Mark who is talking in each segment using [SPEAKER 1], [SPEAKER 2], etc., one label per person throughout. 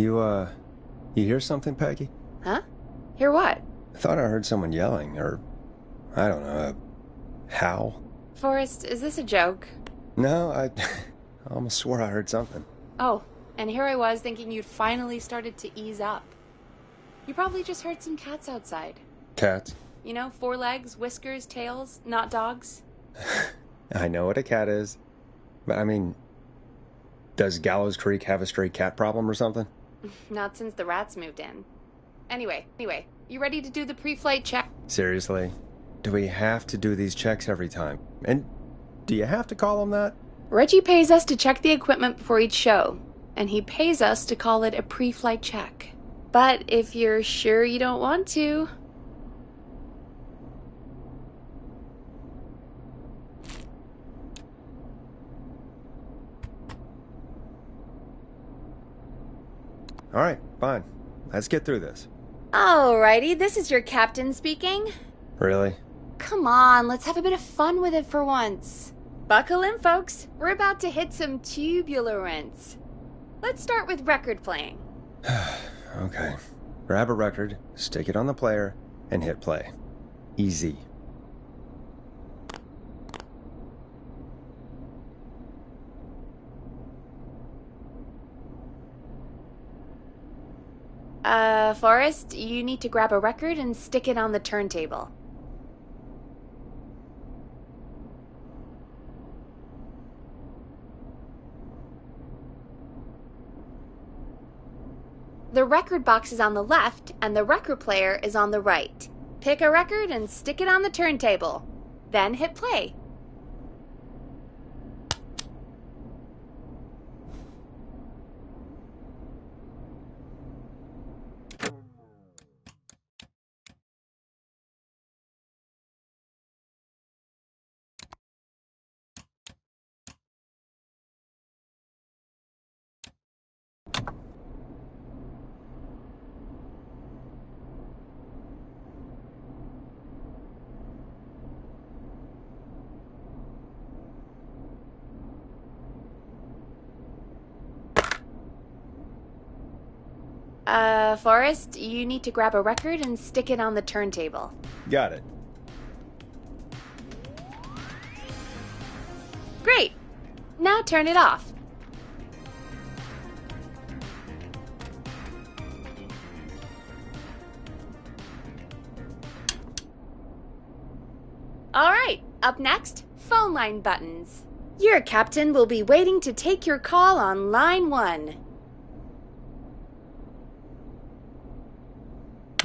[SPEAKER 1] You hear something, Peggy?
[SPEAKER 2] Huh? Hear what?
[SPEAKER 1] I thought I heard someone yelling, or, I don't know, a howl.
[SPEAKER 2] Forrest, is this a joke?
[SPEAKER 1] No, I almost swore I heard something.
[SPEAKER 2] Oh, and here I was thinking you'd finally started to ease up. You probably just heard some cats outside.
[SPEAKER 1] Cats?
[SPEAKER 2] You know, 4 legs, whiskers, tails, not dogs.
[SPEAKER 1] I know what a cat is. But I mean, does Gallows Creek have a stray cat problem or something?
[SPEAKER 2] Not since the rats moved in. Anyway, you ready to do the pre-flight check?
[SPEAKER 1] Seriously? Do we have to do these checks every time? And do you have to call them that?
[SPEAKER 2] Reggie pays us to check the equipment before each show, and he pays us to call it a pre-flight check. But if you're sure you don't want to...
[SPEAKER 1] All right, fine. Let's get through this.
[SPEAKER 2] Alrighty, this is your captain speaking.
[SPEAKER 1] Really?
[SPEAKER 2] Come on, let's have a bit of fun with it for once. Buckle in, folks. We're about to hit some tubular rents. Let's start with record playing.
[SPEAKER 1] Okay. Grab a record, stick it on the player, and hit play. Easy.
[SPEAKER 2] Forrest, you need to grab a record and stick it on the turntable. The record box is on the left, and the record player is on the right. Pick a record and stick it on the turntable. Then hit play. Forrest, you need to grab a record and stick it on the turntable.
[SPEAKER 1] Got it.
[SPEAKER 2] Great! Now turn it off. Alright, up next, phone line buttons. Your captain will be waiting to take your call on line 1.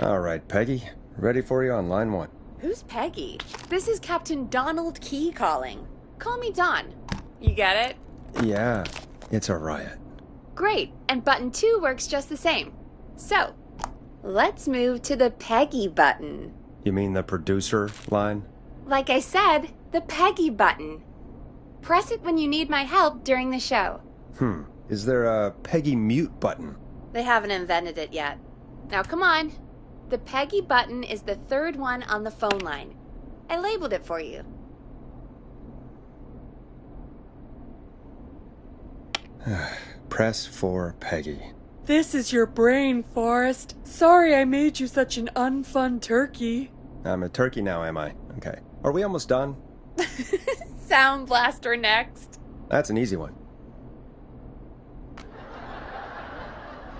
[SPEAKER 1] All right, Peggy. Ready for you on line 1.
[SPEAKER 2] Who's Peggy? This is Captain Donald Key calling. Call me Don. You get it?
[SPEAKER 1] Yeah, it's a riot.
[SPEAKER 2] Great, and button 2 works just the same. So, let's move to the Peggy button.
[SPEAKER 1] You mean the producer line?
[SPEAKER 2] Like I said, the Peggy button. Press it when you need my help during the show.
[SPEAKER 1] Is there a Peggy mute button?
[SPEAKER 2] They haven't invented it yet. Now come on. The Peggy button is the 3rd one on the phone line. I labeled it for you.
[SPEAKER 1] Press for Peggy.
[SPEAKER 3] This is your brain, Forrest. Sorry I made you such an unfun turkey.
[SPEAKER 1] I'm a turkey now, am I? Okay. Are we almost done?
[SPEAKER 2] Sound blaster next.
[SPEAKER 1] That's an easy one.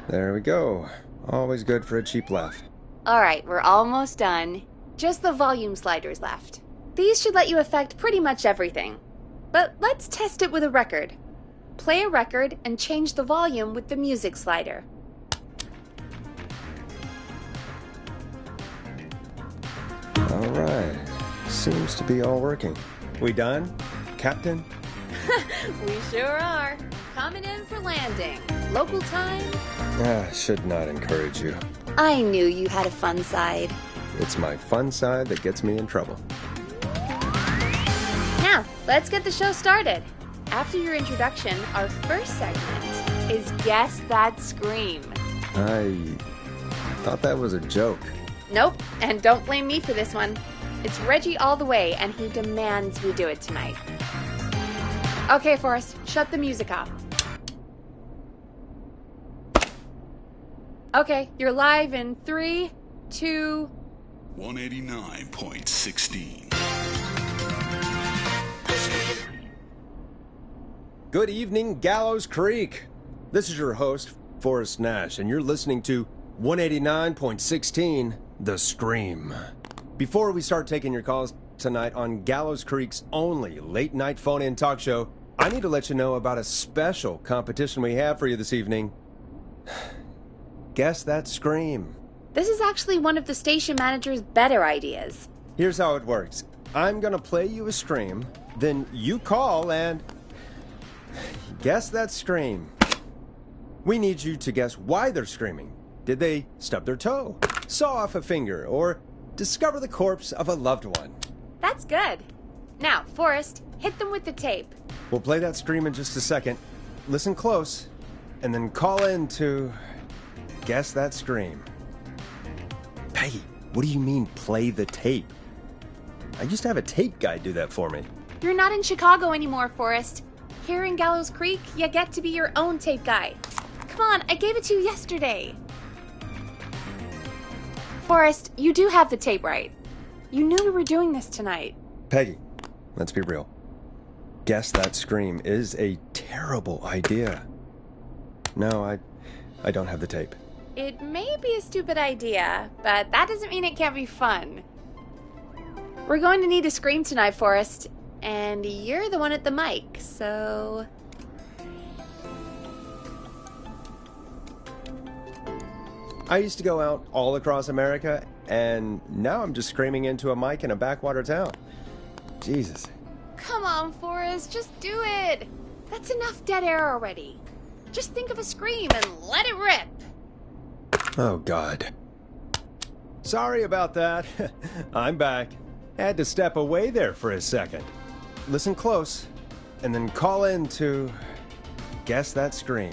[SPEAKER 1] There we go. Always good for a cheap laugh.
[SPEAKER 2] Alright, we're almost done. Just the volume sliders left. These should let you affect pretty much everything. But let's test it with a record. Play a record and change the volume with the music slider.
[SPEAKER 1] All right. Seems to be all working. We done, Captain?
[SPEAKER 2] We sure are. Coming in for landing. Local time?
[SPEAKER 1] Should not encourage you.
[SPEAKER 2] I knew you had a fun side.
[SPEAKER 1] It's my fun side that gets me in trouble.
[SPEAKER 2] Now, let's get the show started. After your introduction, our first segment is Guess That Scream.
[SPEAKER 1] I thought that was a joke.
[SPEAKER 2] Nope, and don't blame me for this one. It's Reggie all the way, and he demands we do it tonight. Okay, Forrest, shut the music off. Okay, you're live in 3, 2...
[SPEAKER 4] 189.16.
[SPEAKER 1] Good evening, Gallows Creek. This is your host, Forrest Nash, and you're listening to 189.16, The Scream. Before we start taking your calls tonight on Gallows Creek's only late-night phone-in talk show, I need to let you know about a special competition we have for you this evening. Guess that scream.
[SPEAKER 2] This is actually one of the station manager's better ideas.
[SPEAKER 1] Here's how it works. I'm gonna play you a scream, then you call and guess that scream. We need you to guess why they're screaming. Did they stub their toe, saw off a finger, or discover the corpse of a loved one?
[SPEAKER 2] That's good. Now, Forrest, hit them with the tape.
[SPEAKER 1] We'll play that scream in just a second. Listen close, and then call in to guess that scream. Peggy, what do you mean, play the tape? I used to have a tape guy do that for me.
[SPEAKER 2] You're not in Chicago anymore, Forrest. Here in Gallows Creek, you get to be your own tape guy. Come on, I gave it to you yesterday. Forrest, you do have the tape right. You knew we were doing this tonight.
[SPEAKER 1] Peggy, let's be real. Guess that scream is a terrible idea. No, I don't have the tape.
[SPEAKER 2] It may be a stupid idea, but that doesn't mean it can't be fun. We're going to need a scream tonight, Forrest, and you're the one at the mic, so...
[SPEAKER 1] I used to go out all across America, and now I'm just screaming into a mic in a backwater town. Jesus.
[SPEAKER 2] Come on, Forrest, just do it. That's enough dead air already. Just think of a scream and let it rip.
[SPEAKER 1] Oh, God. Sorry about that. I'm back. Had to step away there for a second. Listen close, and then call in to guess that scream.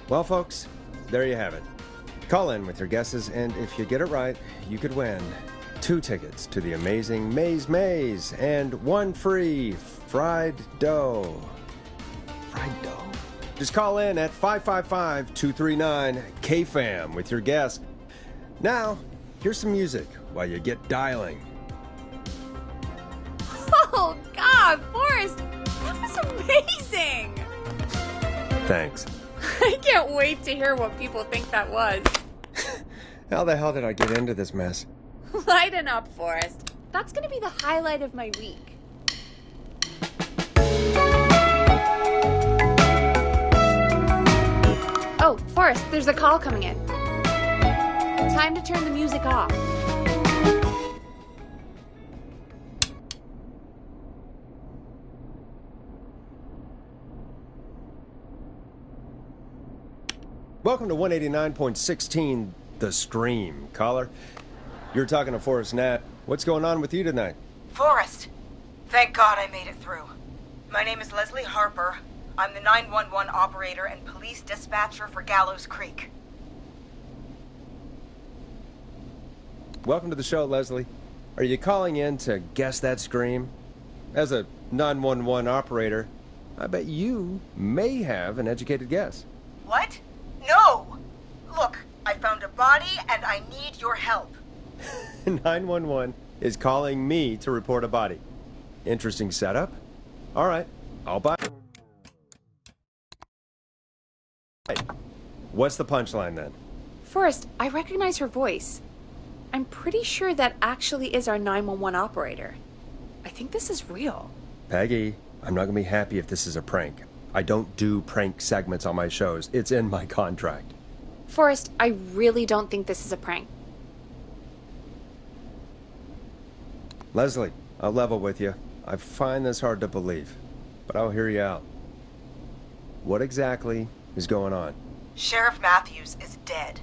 [SPEAKER 1] Well, folks, there you have it. Call in with your guesses, and if you get it right, you could win 2 tickets to the amazing Maze and 1 free fried dough. Fried dough. Just call in at 555-239-KFAM with your guess. Now, here's some music while you get dialing.
[SPEAKER 2] Oh, God, Forrest, that was amazing.
[SPEAKER 1] Thanks.
[SPEAKER 2] I can't wait to hear what people think that was.
[SPEAKER 1] How the hell did I get into this mess?
[SPEAKER 2] Lighten up, Forrest. That's going to be the highlight of my week. Oh, Forrest, there's a call coming in. Time to turn the music off.
[SPEAKER 1] Welcome to 189.16, The Scream. Caller, you're talking to Forrest Nat. What's going on with you tonight?
[SPEAKER 5] Forrest, thank God I made it through. My name is Leslie Harper. I'm the 911 operator and police dispatcher for Gallows Creek.
[SPEAKER 1] Welcome to the show, Leslie. Are you calling in to guess that scream? As a 911 operator, I bet you may have an educated guess.
[SPEAKER 5] What? No! Look, I found a body and I need your help.
[SPEAKER 1] 911 is calling me to report a body. Interesting setup. All right, I'll buy. What's the punchline then?
[SPEAKER 2] Forrest, I recognize her voice. I'm pretty sure that actually is our 911 operator. I think this is real.
[SPEAKER 1] Peggy, I'm not going to be happy if this is a prank. I don't do prank segments on my shows. It's in my contract.
[SPEAKER 2] Forrest, I really don't think this is a prank.
[SPEAKER 1] Leslie, I'll level with you. I find this hard to believe, but I'll hear you out. What exactly is going on?
[SPEAKER 5] Sheriff Matthews is dead.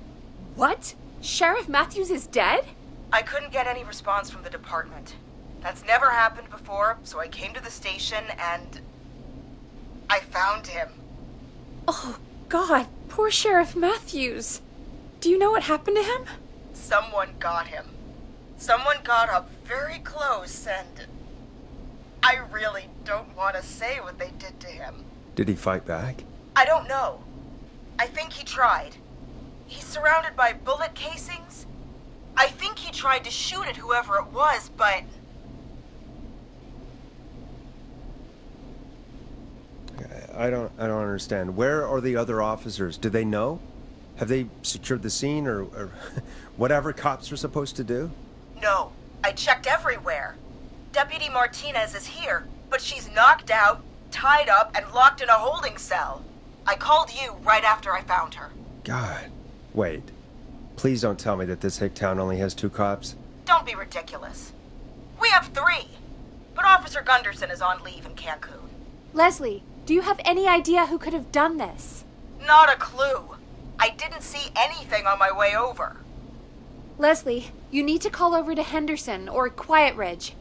[SPEAKER 2] What? Sheriff Matthews is dead?
[SPEAKER 5] I couldn't get any response from the department. That's never happened before, so I came to the station and I found him.
[SPEAKER 2] Oh, God, poor Sheriff Matthews. Do you know what happened to him?
[SPEAKER 5] Someone got him. Someone got up very close and I really don't want to say what they did to him.
[SPEAKER 1] Did he fight back?
[SPEAKER 5] I don't know. I think he tried. He's surrounded by bullet casings. I think he tried to shoot at whoever it was, but...
[SPEAKER 1] I don't understand. Where are the other officers? Do they know? Have they secured the scene or whatever cops are supposed to do?
[SPEAKER 5] No. I checked everywhere. Deputy Martinez is here, but she's knocked out, tied up, and locked in a holding cell. I called you right after I found her.
[SPEAKER 1] God. Wait. Please don't tell me that this hick town only has 2 cops.
[SPEAKER 5] Don't be ridiculous. We have 3, but Officer Gunderson is on leave in Cancun.
[SPEAKER 2] Leslie, do you have any idea who could have done this?
[SPEAKER 5] Not a clue. I didn't see anything on my way over.
[SPEAKER 2] Leslie, you need to call over to Henderson or Quiet Ridge.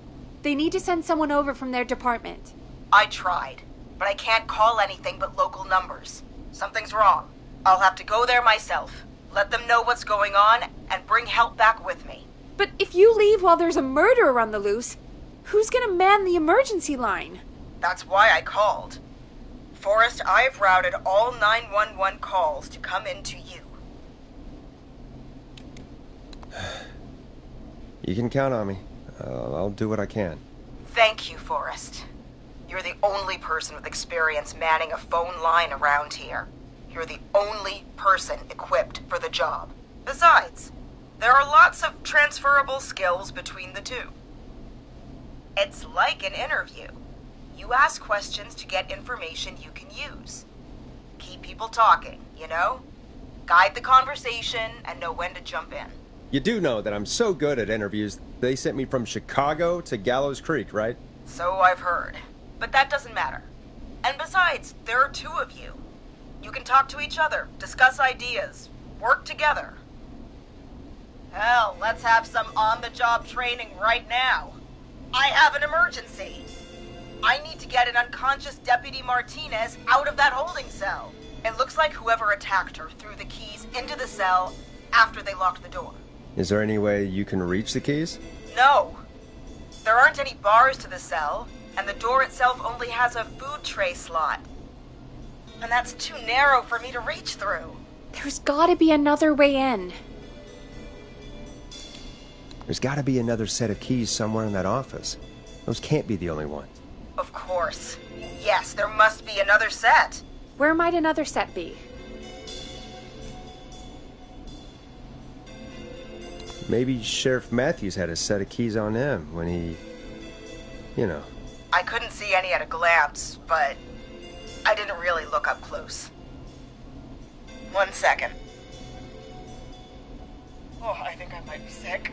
[SPEAKER 2] They need to send someone over from their department.
[SPEAKER 5] I tried, but I can't call anything but local numbers. Something's wrong. I'll have to go there myself, let them know what's going on, and bring help back with me.
[SPEAKER 2] But if you leave while there's a murderer on the loose, who's gonna man the emergency line?
[SPEAKER 5] That's why I called. Forrest, I've routed all 911 calls to come in to you.
[SPEAKER 1] You can count on me. I'll do what I can.
[SPEAKER 5] Thank you, Forrest. You're the only person with experience manning a phone line around here. You're the only person equipped for the job. Besides, there are lots of transferable skills between the two. It's like an interview. You ask questions to get information you can use. Keep people talking, you know? Guide the conversation and know when to jump in.
[SPEAKER 1] You do know that I'm so good at interviews, they sent me from Chicago to Gallows Creek, right?
[SPEAKER 5] So I've heard. But that doesn't matter. And besides, there are 2 of you. You can talk to each other, discuss ideas, work together. Hell, let's have some on-the-job training right now. I have an emergency. I need to get an unconscious Deputy Martinez out of that holding cell. It looks like whoever attacked her threw the keys into the cell after they locked the door.
[SPEAKER 1] Is there any way you can reach the keys?
[SPEAKER 5] No. There aren't any bars to the cell, and the door itself only has a food tray slot. And that's too narrow for me to reach through.
[SPEAKER 2] There's gotta be another way in.
[SPEAKER 1] There's gotta be another set of keys somewhere in that office. Those can't be the only ones.
[SPEAKER 5] Of course. Yes, there must be another set.
[SPEAKER 2] Where might another set be?
[SPEAKER 1] Maybe Sheriff Matthews had a set of keys on him when he... you know.
[SPEAKER 5] I couldn't see any at a glance, but I didn't really look up close. 1 second. Oh, I think I might be sick.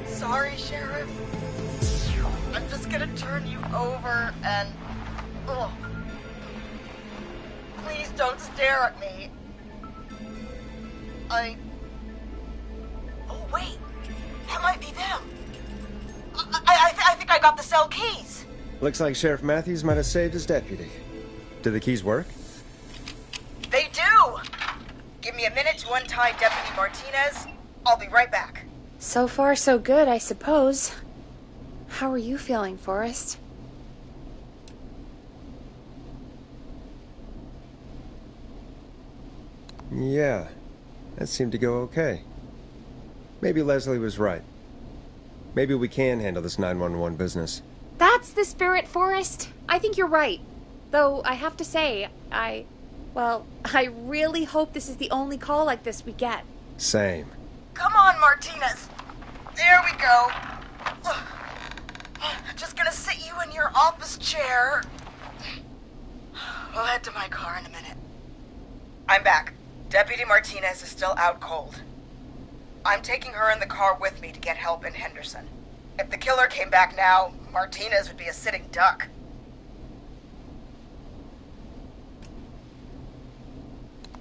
[SPEAKER 5] Sorry, Sheriff. I'm just gonna turn you over and... Oh. Please don't stare at me. Oh, wait. That might be them. I think I got the cell keys.
[SPEAKER 1] Looks like Sheriff Matthews might have saved his deputy. Do the keys work?
[SPEAKER 5] They do! Give me a minute to untie Deputy Martinez. I'll be right back.
[SPEAKER 2] So far, so good, I suppose. How are you feeling, Forrest?
[SPEAKER 1] Yeah, that seemed to go okay. Maybe Leslie was right. Maybe we can handle this 911 business.
[SPEAKER 2] That's the spirit, Forrest. I think you're right. Though, I have to say, I really hope this is the only call like this we get.
[SPEAKER 1] Same.
[SPEAKER 5] Come on, Martinez. There we go. Just gonna sit you in your office chair. We'll head to my car in a minute. I'm back. Deputy Martinez is still out cold. I'm taking her in the car with me to get help in Henderson. If the killer came back now, Martinez would be a sitting duck.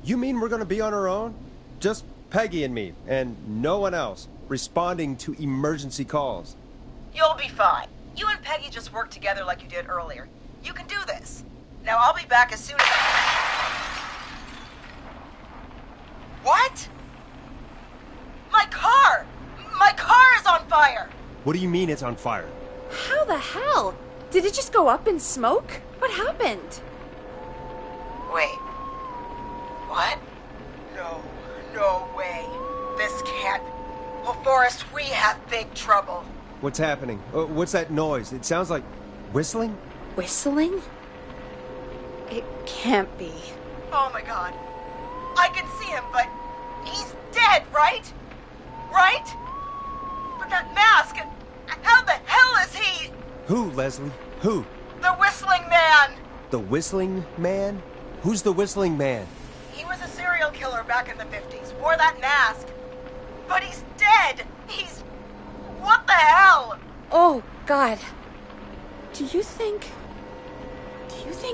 [SPEAKER 1] You mean we're gonna be on our own? Just Peggy and me, and no one else, responding to emergency calls.
[SPEAKER 5] You'll be fine. You and Peggy just work together like you did earlier. You can do this. Now I'll be back as soon as What? My car! My car is on fire!
[SPEAKER 1] What do you mean it's on fire?
[SPEAKER 2] How the hell? Did it just go up in smoke? What happened?
[SPEAKER 5] Wait. What? No way. This can't... Well, Forrest, we have big trouble.
[SPEAKER 1] What's happening? What's that noise? It sounds like whistling?
[SPEAKER 2] Whistling? It can't be.
[SPEAKER 5] Oh my god. I can see him, but he's dead, right? Right? But that mask, how the hell is he?
[SPEAKER 1] Who, Leslie? Who?
[SPEAKER 5] The Whistling Man!
[SPEAKER 1] The Whistling Man? Who's the Whistling Man?
[SPEAKER 5] He was a serial killer back in the 50s, wore that mask. But he's dead! He's... What the hell?
[SPEAKER 2] Oh, God. Do you think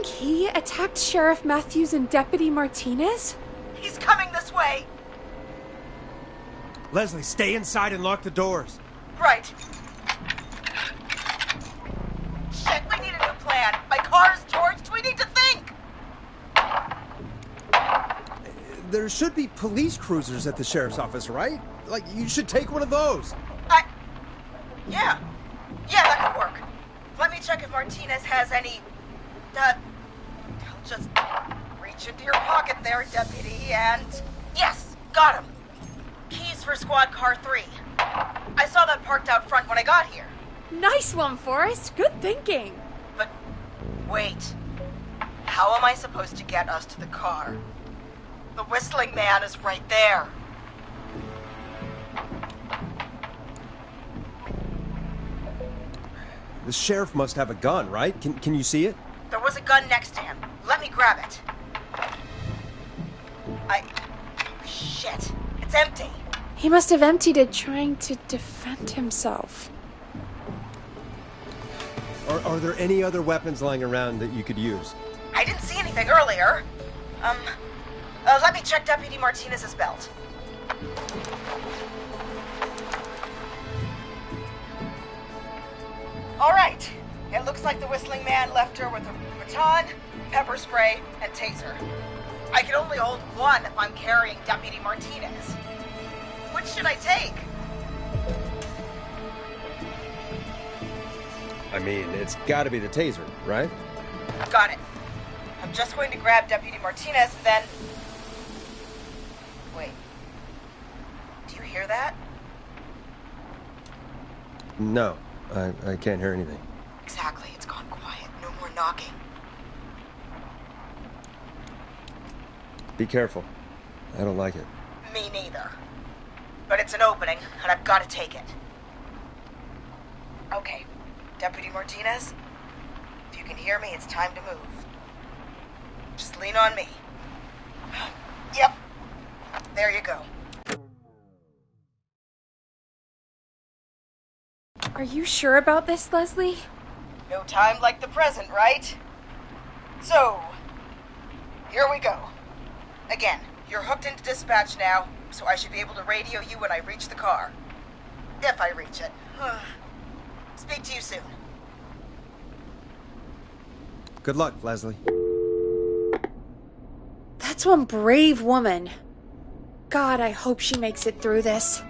[SPEAKER 2] he attacked Sheriff Matthews and Deputy Martinez?
[SPEAKER 5] He's coming this way.
[SPEAKER 1] Leslie, stay inside and lock the doors.
[SPEAKER 5] Right. Shit, we need a new plan. My car's torched. We need to think.
[SPEAKER 1] There should be police cruisers at the sheriff's office, right? Like, you should take one of those.
[SPEAKER 5] Yeah, that could work. Let me check if Martinez has any... I'll just reach into your pocket there, Deputy, and... Yes, got him. Keys for Squad Car 3. I saw that parked out front when I got here.
[SPEAKER 2] Nice one, Forrest. Good thinking.
[SPEAKER 5] But, wait. How am I supposed to get us to the car? The Whistling Man is right there.
[SPEAKER 1] The sheriff must have a gun, right? Can you see it?
[SPEAKER 5] There was a gun next to him. Let me grab it. Shit. It's empty.
[SPEAKER 2] He must have emptied it trying to defend himself.
[SPEAKER 1] Are there any other weapons lying around that you could use?
[SPEAKER 5] I didn't see anything earlier. Let me check Deputy Martinez's belt. All right. It looks like the Whistling Man left her with a baton, pepper spray, and taser. I can only hold one if I'm carrying Deputy Martinez. Which should I take?
[SPEAKER 1] I mean, it's gotta be the taser, right?
[SPEAKER 5] Got it. I'm just going to grab Deputy Martinez, then... Wait. Do you hear that?
[SPEAKER 1] No, I can't hear anything.
[SPEAKER 5] Exactly. It's gone quiet. No more knocking.
[SPEAKER 1] Be careful. I don't like it.
[SPEAKER 5] Me neither. But it's an opening, and I've got to take it. Okay. Deputy Martinez, if you can hear me, it's time to move. Just lean on me. Yep. There you go.
[SPEAKER 2] Are you sure about this, Leslie?
[SPEAKER 5] No time like the present, right? So, here we go. Again, you're hooked into dispatch now, so I should be able to radio you when I reach the car. If I reach it. Speak to you soon.
[SPEAKER 1] Good luck, Leslie.
[SPEAKER 2] That's one brave woman. God, I hope she makes it through this.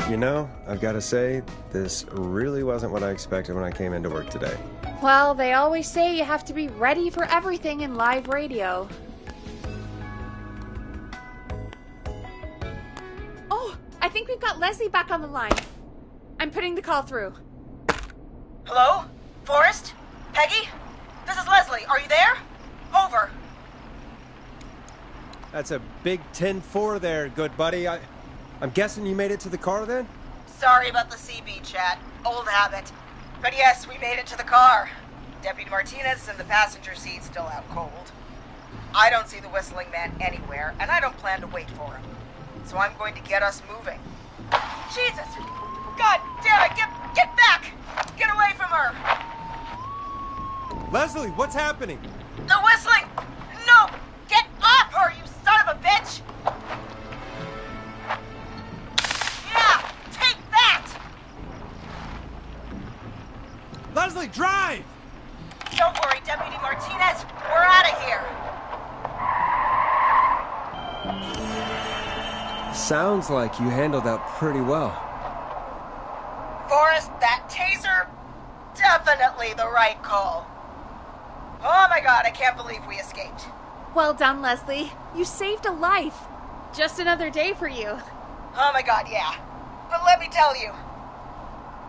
[SPEAKER 1] You know, I've got to say, this really wasn't what I expected when I came into work today.
[SPEAKER 2] Well, they always say you have to be ready for everything in live radio. Oh, I think we've got Leslie back on the line. I'm putting the call through.
[SPEAKER 5] Hello? Forrest? Peggy? This is Leslie. Are you there? Over.
[SPEAKER 1] That's a big 10-4 there, good buddy. I'm guessing you made it to the car then?
[SPEAKER 5] Sorry about the CB chat. Old habit. But yes, we made it to the car. Deputy Martinez is in the passenger seat, still out cold. I don't see the Whistling Man anywhere, and I don't plan to wait for him. So I'm going to get us moving. Jesus! God damn it! Get Get back! Get away from her!
[SPEAKER 1] Leslie, what's happening?
[SPEAKER 5] The whistling! No! Get off her, you son of a bitch! Yeah! Take that!
[SPEAKER 1] Leslie, drive!
[SPEAKER 5] Don't worry, Deputy Martinez. We're out of here.
[SPEAKER 1] Sounds like you handled that pretty well.
[SPEAKER 5] Forrest, that taser? Definitely the right call. Oh my god, I can't believe we escaped.
[SPEAKER 2] Well done, Leslie. You saved a life. Just another day for you.
[SPEAKER 5] Oh my god, yeah. But let me tell you,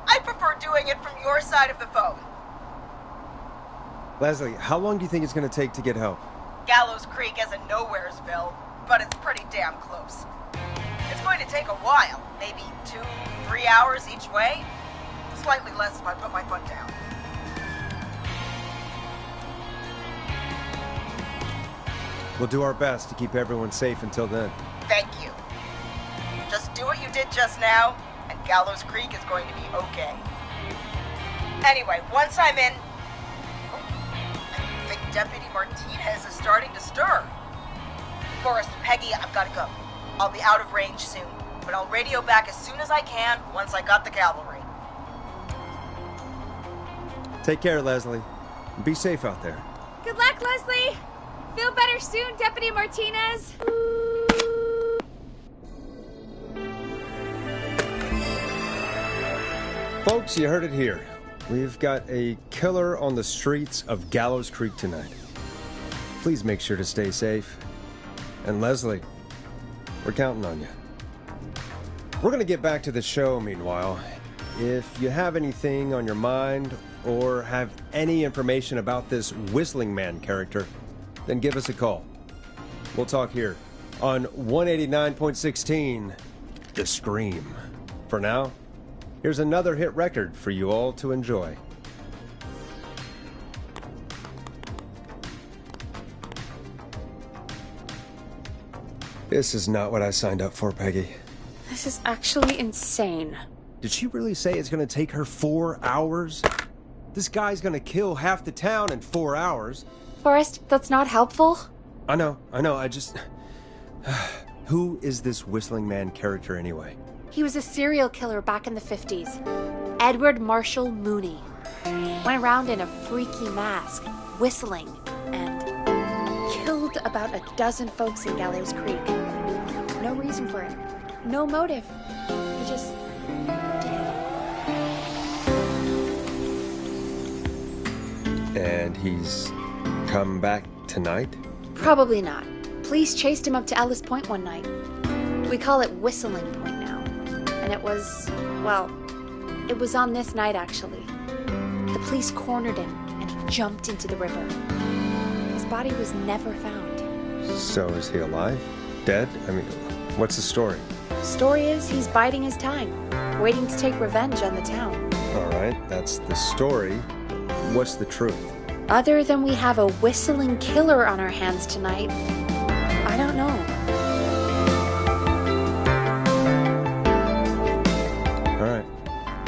[SPEAKER 5] I prefer doing it from your side of the phone.
[SPEAKER 1] Leslie, how long do you think it's going to take to get help?
[SPEAKER 5] Gallows Creek isn't Nowheresville, but it's pretty damn close. It's going to take a while, maybe 2-3 hours each way. Slightly less if I put my foot down.
[SPEAKER 1] We'll do our best to keep everyone safe until then.
[SPEAKER 5] Thank you. Just do what you did just now, and Gallows Creek is going to be okay. Anyway, once I'm in... I think Deputy Martinez is starting to stir. Forrest, Peggy, I've got to go. I'll be out of range soon, but I'll radio back as soon as I can once I got the cavalry.
[SPEAKER 1] Take care, Leslie. Be safe out there.
[SPEAKER 2] Good luck, Leslie. Feel better soon, Deputy Martinez.
[SPEAKER 1] Folks, you heard it here. We've got a killer on the streets of Gallows Creek tonight. Please make sure to stay safe. And Leslie, we're counting on you. We're going to get back to the show meanwhile. If you have anything on your mind or have any information about this Whistling Man character, then give us a call. We'll talk here on 189.16, The Scream. For now, here's another hit record for you all to enjoy. This is not what I signed up for, Peggy.
[SPEAKER 2] This is actually insane.
[SPEAKER 1] Did she really say it's going to take her 4 hours? This guy's going to kill half the town in 4 hours.
[SPEAKER 2] Forrest, that's not helpful.
[SPEAKER 1] I know, I just... Who is this Whistling Man character anyway?
[SPEAKER 2] He was a serial killer back in the 50s. Edward Marshall Mooney. Went around in a freaky mask, whistling, and killed about a dozen folks in Gallows Creek. No reason for it. No motive. He just did.
[SPEAKER 1] And he's come back tonight?
[SPEAKER 2] Probably not. Police chased him up to Ellis Point one night. We call it Whistling Point now. And it was, well, it was on this night actually. The police cornered him and he jumped into the river. His body was never found.
[SPEAKER 1] So is he alive? Dead? I mean, what's the story?
[SPEAKER 2] Story is he's biding his time, waiting to take revenge on the town.
[SPEAKER 1] All right, that's the story. What's the truth?
[SPEAKER 2] Other than we have a whistling killer on our hands tonight, I don't know.
[SPEAKER 1] All right,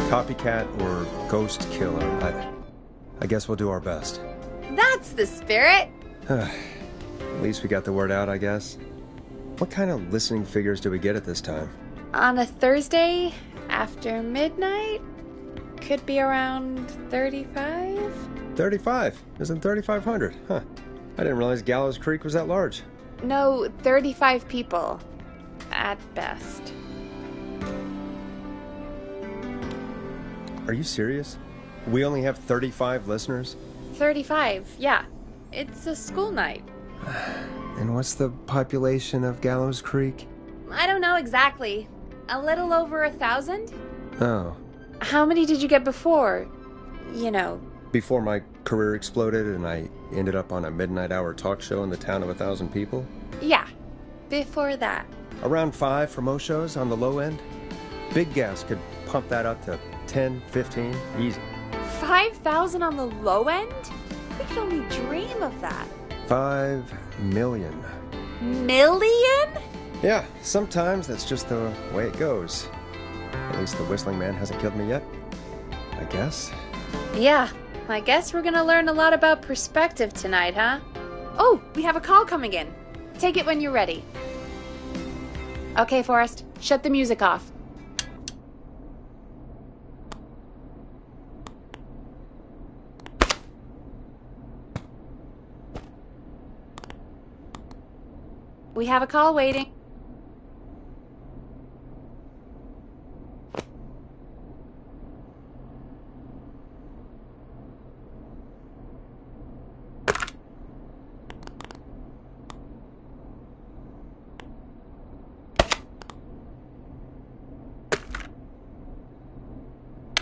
[SPEAKER 1] copycat or ghost killer. I guess we'll do our best.
[SPEAKER 2] That's the spirit.
[SPEAKER 1] At least we got the word out, I guess. What kind of listening figures do we get at this time?
[SPEAKER 2] On a Thursday after midnight, could be around 35?
[SPEAKER 1] 35? Isn't 3,500? Huh. I didn't realize Gallows Creek was that large.
[SPEAKER 2] No, 35 people. At best.
[SPEAKER 1] Are you serious? We only have 35 listeners?
[SPEAKER 2] 35, yeah. It's a school night.
[SPEAKER 1] And what's the population of Gallows Creek?
[SPEAKER 2] I don't know exactly. A little over 1,000?
[SPEAKER 1] Oh.
[SPEAKER 2] How many did you get before? You know.
[SPEAKER 1] Before my career exploded and I ended up on a midnight hour talk show in the town of 1,000 people?
[SPEAKER 2] Yeah, before that.
[SPEAKER 1] Around 5 for most shows on the low end. Big gas could pump that up to 10, 15, easy.
[SPEAKER 2] 5,000 on the low end? We could only dream of that.
[SPEAKER 1] 5 million.
[SPEAKER 2] Million?
[SPEAKER 1] Yeah, sometimes that's just the way it goes. At least the Whistling Man hasn't killed me yet. guess.
[SPEAKER 2] Yeah, I guess we're gonna learn a lot about perspective tonight, huh? Oh, we have a call coming in. Take it when you're ready. Okay, Forrest, shut the music off. We have a call waiting.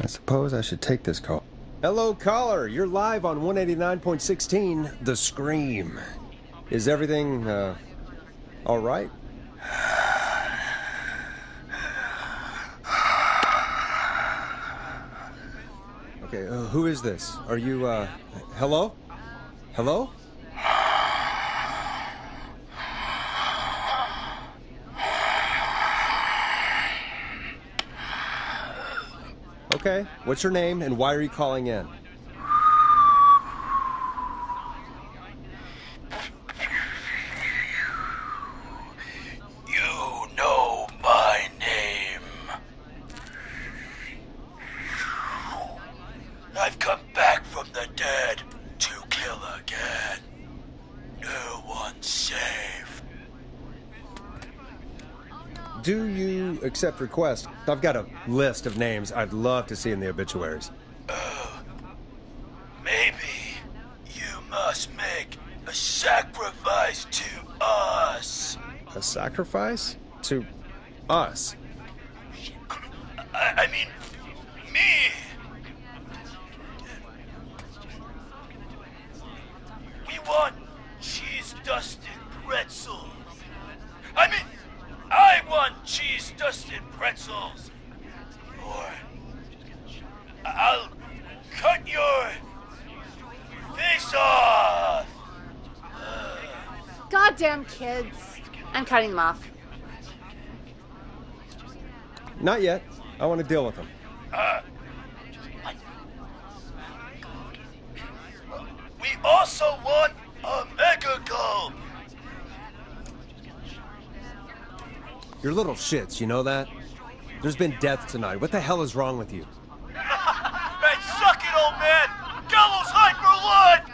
[SPEAKER 1] I suppose I should take this call. Hello, caller. You're live on 189.16, The Scream. Is everything, all right? Okay, who is this? Are you, hello? Hello? Okay, what's your name and why are you calling in?
[SPEAKER 4] You know my name. I've come back from the dead to kill again. No one's safe.
[SPEAKER 1] Do you accept requests? I've got a list of names I'd love to see in the obituaries.
[SPEAKER 4] Maybe you must make a sacrifice to us.
[SPEAKER 1] A sacrifice? To us?
[SPEAKER 4] I mean, me. We want cheese-dusted pretzels. I want cheese-dusted pretzels. Or I'll cut your face off.
[SPEAKER 2] Goddamn kids. I'm cutting them off.
[SPEAKER 1] Not yet. I want to deal with them.
[SPEAKER 4] We also want a mega gulp.
[SPEAKER 1] You're little shits, you know that? There's been death tonight. What the hell is wrong with you?
[SPEAKER 4] Man, suck it, old man. Gallows high for lunch.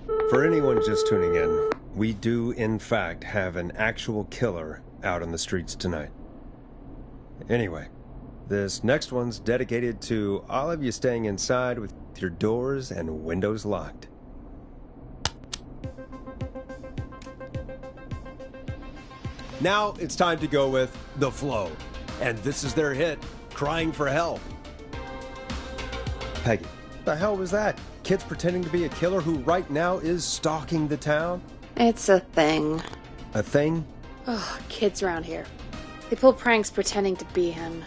[SPEAKER 4] Woo!
[SPEAKER 1] For anyone just tuning in, we do, in fact, have an actual killer out on the streets tonight. Anyway, this next one's dedicated to all of you staying inside with your doors and windows locked. Now it's time to go with The Flow. And this is their hit, Crying for Help. Peggy, the hell was that? Kids pretending to be a killer who right now is stalking the town?
[SPEAKER 2] It's a thing.
[SPEAKER 1] A thing?
[SPEAKER 2] Oh, kids around here. They pull pranks pretending to be him.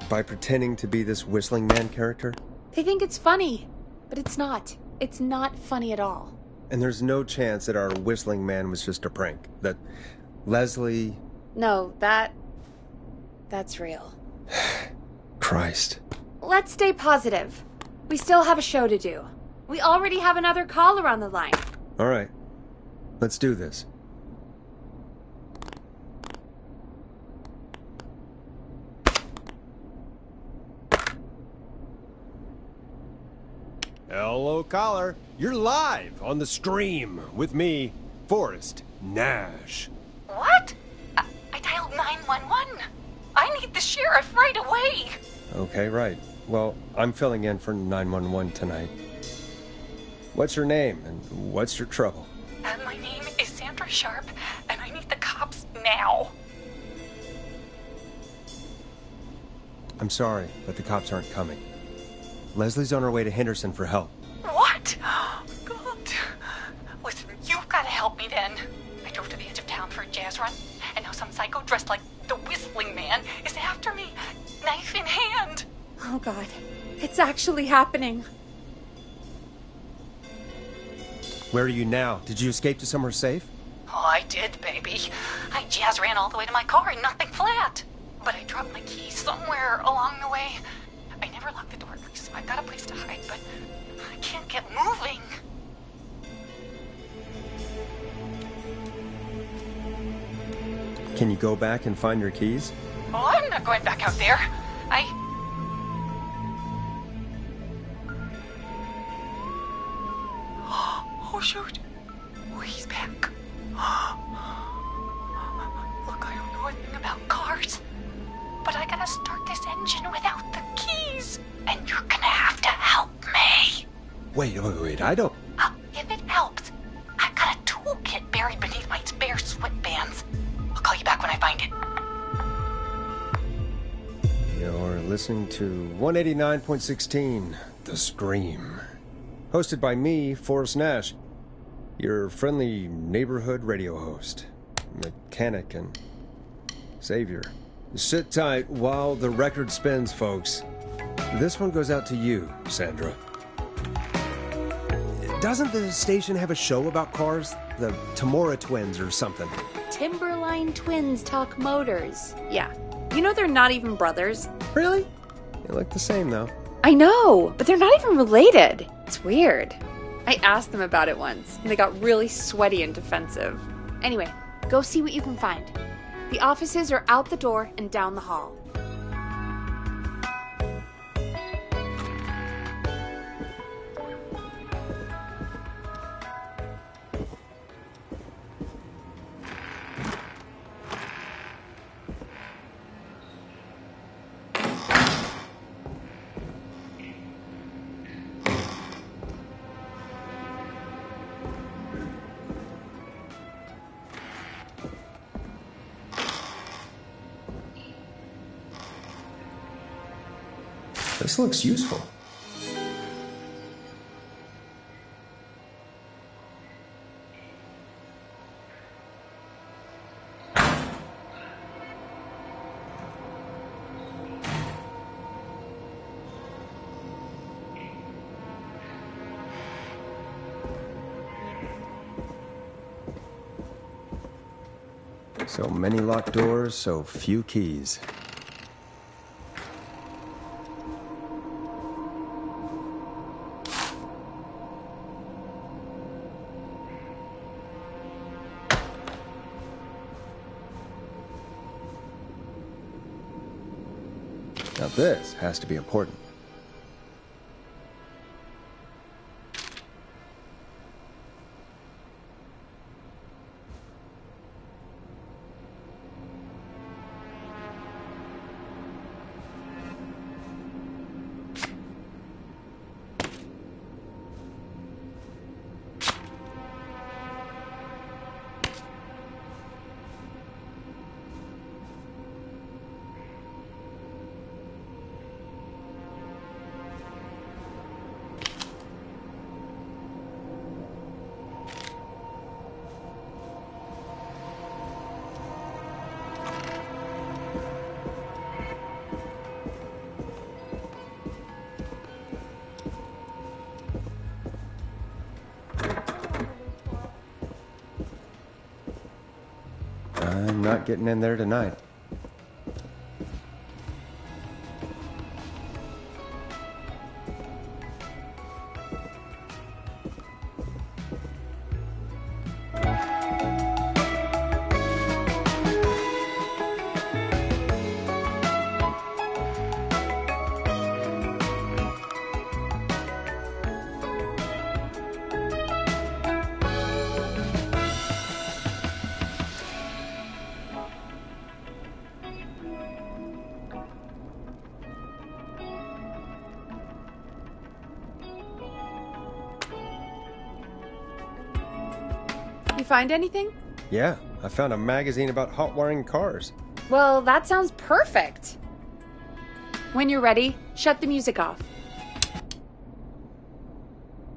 [SPEAKER 1] By pretending to be this whistling man character?
[SPEAKER 2] They think it's funny, but it's not. It's not funny at all.
[SPEAKER 1] And there's no chance that our whistling man was just a prank. That Leslie...
[SPEAKER 2] No, that's real.
[SPEAKER 1] Christ.
[SPEAKER 2] Let's stay positive. We still have a show to do. We already have another caller on the line.
[SPEAKER 1] All right. Let's do this. Hello, caller. You're live on The Scream with me, Forrest Nash.
[SPEAKER 5] What? I dialed 911. I need the sheriff right away.
[SPEAKER 1] Okay, right. Well, I'm filling in for 911 tonight. What's your name and what's your trouble?
[SPEAKER 5] My name is Sandra Sharp, and I need the cops now.
[SPEAKER 1] I'm sorry, but the cops aren't coming. Leslie's on her way to Henderson for help.
[SPEAKER 5] What? God. Listen, you've got to help me then. I drove to the edge of town for a jazz run, and now some psycho dressed like the Whistling Man is after me, knife in hand.
[SPEAKER 2] Oh, God. It's actually happening.
[SPEAKER 1] Where are you now? Did you escape to somewhere safe?
[SPEAKER 5] Oh, I did, baby. I jazz ran all the way to my car and nothing flat.
[SPEAKER 6] but I dropped my keys somewhere along the way. I never locked the door, so I got a place to hide, but I can't get moving.
[SPEAKER 1] Can you go back and find your keys?
[SPEAKER 6] Oh, I'm not going back out there. Oh, shoot. Oh, he's back. Look, I don't know anything about cars, but I gotta start this engine without the keys. And you're gonna have to help me.
[SPEAKER 1] Wait, I don't...
[SPEAKER 6] If it helps, I've got a toolkit buried beneath my spare sweatbands. I'll call you back when I find it.
[SPEAKER 1] You're listening to 189.16, The Scream. Hosted by me, Forrest Nash, your friendly neighborhood radio host, mechanic, and savior. Sit tight while the record spins, folks. This one goes out to you, Sandra. Doesn't the station have a show about cars? The Tamora twins or something?
[SPEAKER 2] Timberline Twins Talk Motors. Yeah. You know they're not even brothers.
[SPEAKER 1] Really? They look the same, though.
[SPEAKER 2] I know, but they're not even related. It's weird. I asked them about it once, and they got really sweaty and defensive. Anyway, go see what you can find. The offices are out the door and down the hall.
[SPEAKER 1] This looks useful. So many locked doors, so few keys. Now this has to be important. I'm not getting in there tonight.
[SPEAKER 2] You find anything?
[SPEAKER 1] Yeah, I found a magazine about hot wiring cars.
[SPEAKER 2] Well, that sounds perfect. When you're ready, shut the music off.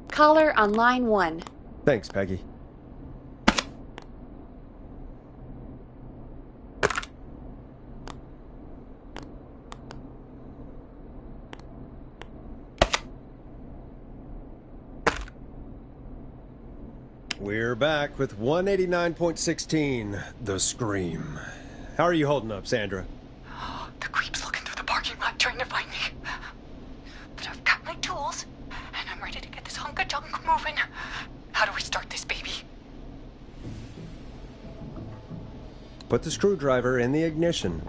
[SPEAKER 2] Caller on line 1.
[SPEAKER 1] Thanks, Peggy. We're back with 189.16, The Scream. How are you holding up, Sandra?
[SPEAKER 6] tools, and I'm ready to get this hunk of junk moving. How do we start this baby?
[SPEAKER 1] Put the screwdriver in the ignition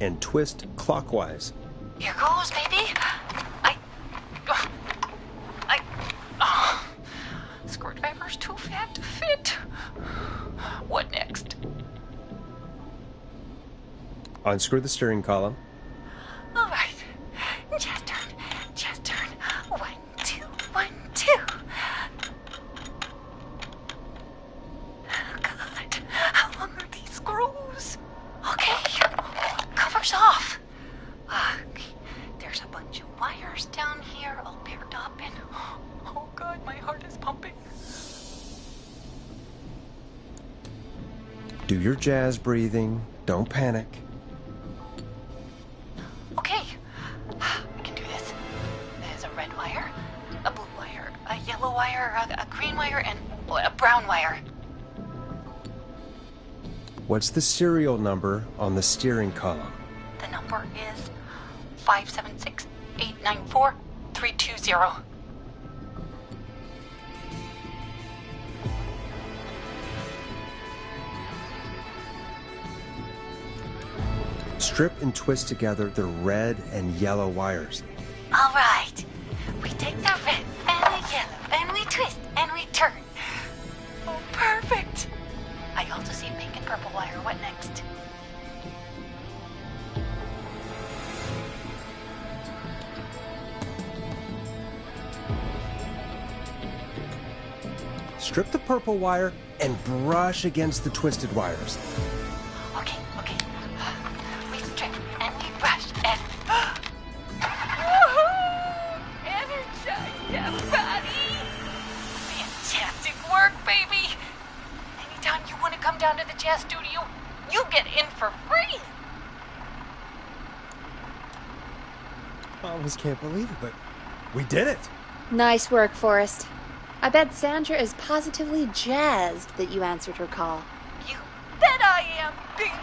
[SPEAKER 1] and twist clockwise.
[SPEAKER 6] Here goes, baby. Screwdriver's too fat to fit. What next?
[SPEAKER 1] Unscrew the steering column.
[SPEAKER 6] All right. Just turn. Just turn. 1, 2, 1, 2. God, how long are these screws? Okay. Cover's off. There's a bunch of wires down here all paired up and... Oh God, my heart is pumping.
[SPEAKER 1] Do your jazz breathing. Don't panic.
[SPEAKER 6] Okay, I can do this. There's a red wire, a blue wire, a yellow wire, a green wire, and a brown wire.
[SPEAKER 1] What's the serial number on the steering column?
[SPEAKER 6] The number is 576-894-320.
[SPEAKER 1] Strip and twist together the red and yellow wires.
[SPEAKER 6] All right. We take the red and the yellow, and we twist, and we turn. Oh, perfect. I also see pink and purple wire. What next?
[SPEAKER 1] Strip the purple wire and brush against the twisted wires.
[SPEAKER 6] Okay. We strip and we brush and... Energize that body! Fantastic work, baby! Anytime you want to come down to the jazz studio, you get in for free!
[SPEAKER 1] I almost can't believe it, but we did it!
[SPEAKER 2] Nice work, Forrest. I bet Sandra is positively jazzed that you answered her call.
[SPEAKER 6] You bet I am, baby!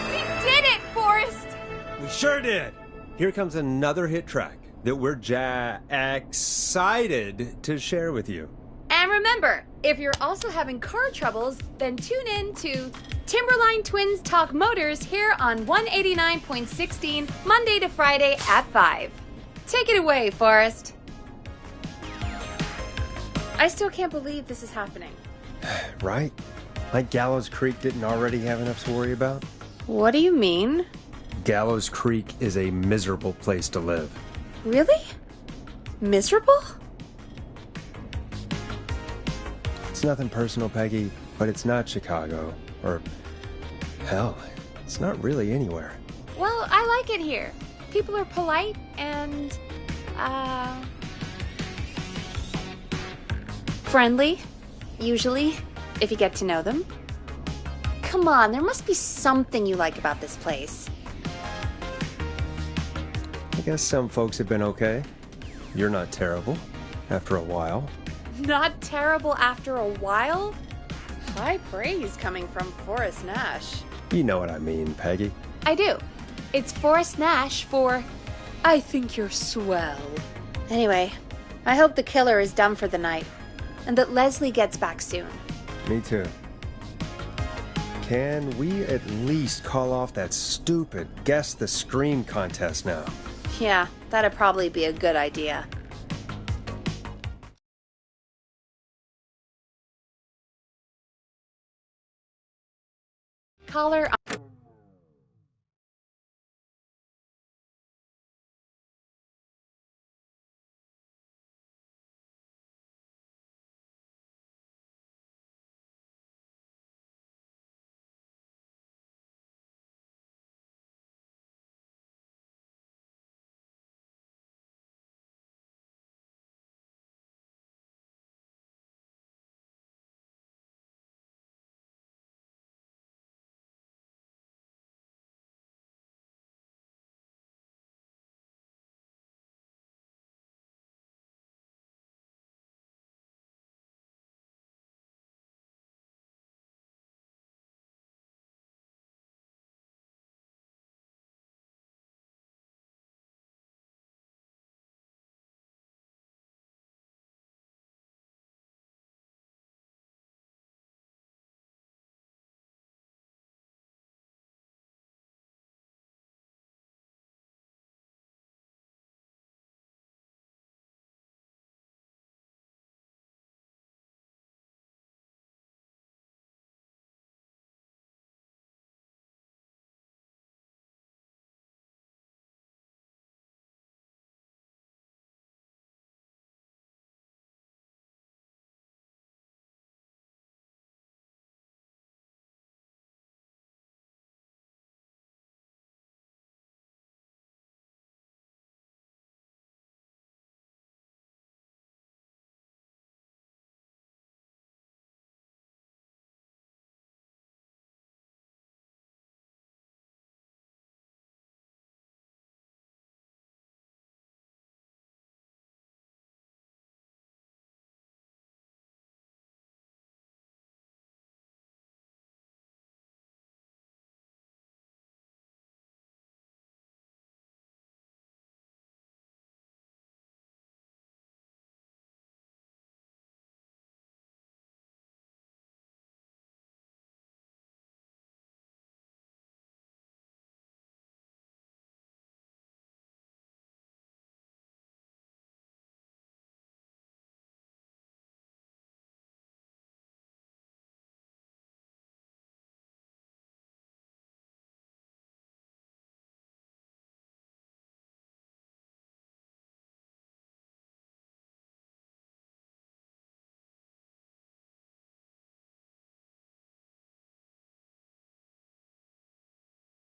[SPEAKER 2] We did it, Forrest!
[SPEAKER 1] We sure did! Here comes another hit track that we're excited to share with you.
[SPEAKER 2] And remember, if you're also having car troubles, then tune in to Timberline Twins Talk Motors here on 189.16, Monday to Friday at 5. Take it away, Forrest. I still can't believe this is happening.
[SPEAKER 1] Right? Like Gallows Creek didn't already have enough to worry about?
[SPEAKER 2] What do you mean?
[SPEAKER 1] Gallows Creek is a miserable place to live.
[SPEAKER 2] Really? Miserable?
[SPEAKER 1] It's nothing personal, Peggy, but it's not Chicago. Or, hell, it's not really anywhere.
[SPEAKER 2] Well, I like it here. People are polite and, friendly, usually, if you get to know them. Come on, there must be something you like about this place.
[SPEAKER 1] I guess some folks have been okay. You're not terrible, after a while.
[SPEAKER 2] Not terrible after a while? High praise coming from Forrest Nash.
[SPEAKER 1] You know what I mean, Peggy.
[SPEAKER 2] I do. It's Forrest Nash for I think you're swell. Anyway, I hope the killer is done for the night and that Leslie gets back soon.
[SPEAKER 1] Me too. Can we at least call off that stupid Guess the Scream contest now?
[SPEAKER 2] Yeah, that'd probably be a good idea. Caller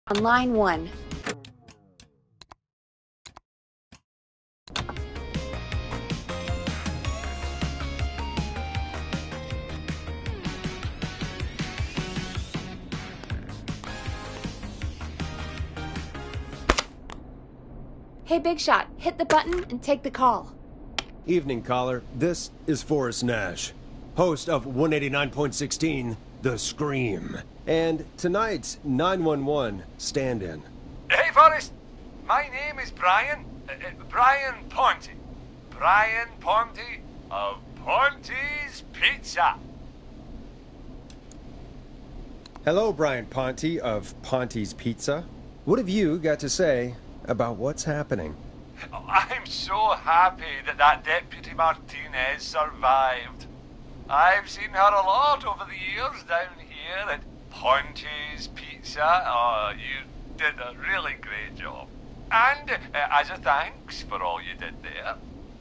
[SPEAKER 2] On line 1. Hey, Big Shot, hit the button and take the call.
[SPEAKER 1] Evening, caller. This is Forrest Nash, host of 189.16, The Scream. And tonight's 911 stand-in.
[SPEAKER 7] Hey, Forrest. My name is Brian. Brian Ponte. Brian Ponte of Ponte's Pizza.
[SPEAKER 1] Hello, Brian Ponte of Ponte's Pizza. What have you got to say about what's happening?
[SPEAKER 7] I'm so happy that Deputy Martinez survived. I've seen her a lot over the years down here at Ponte's Pizza. Oh, you did a really great job. And as a thanks for all you did there,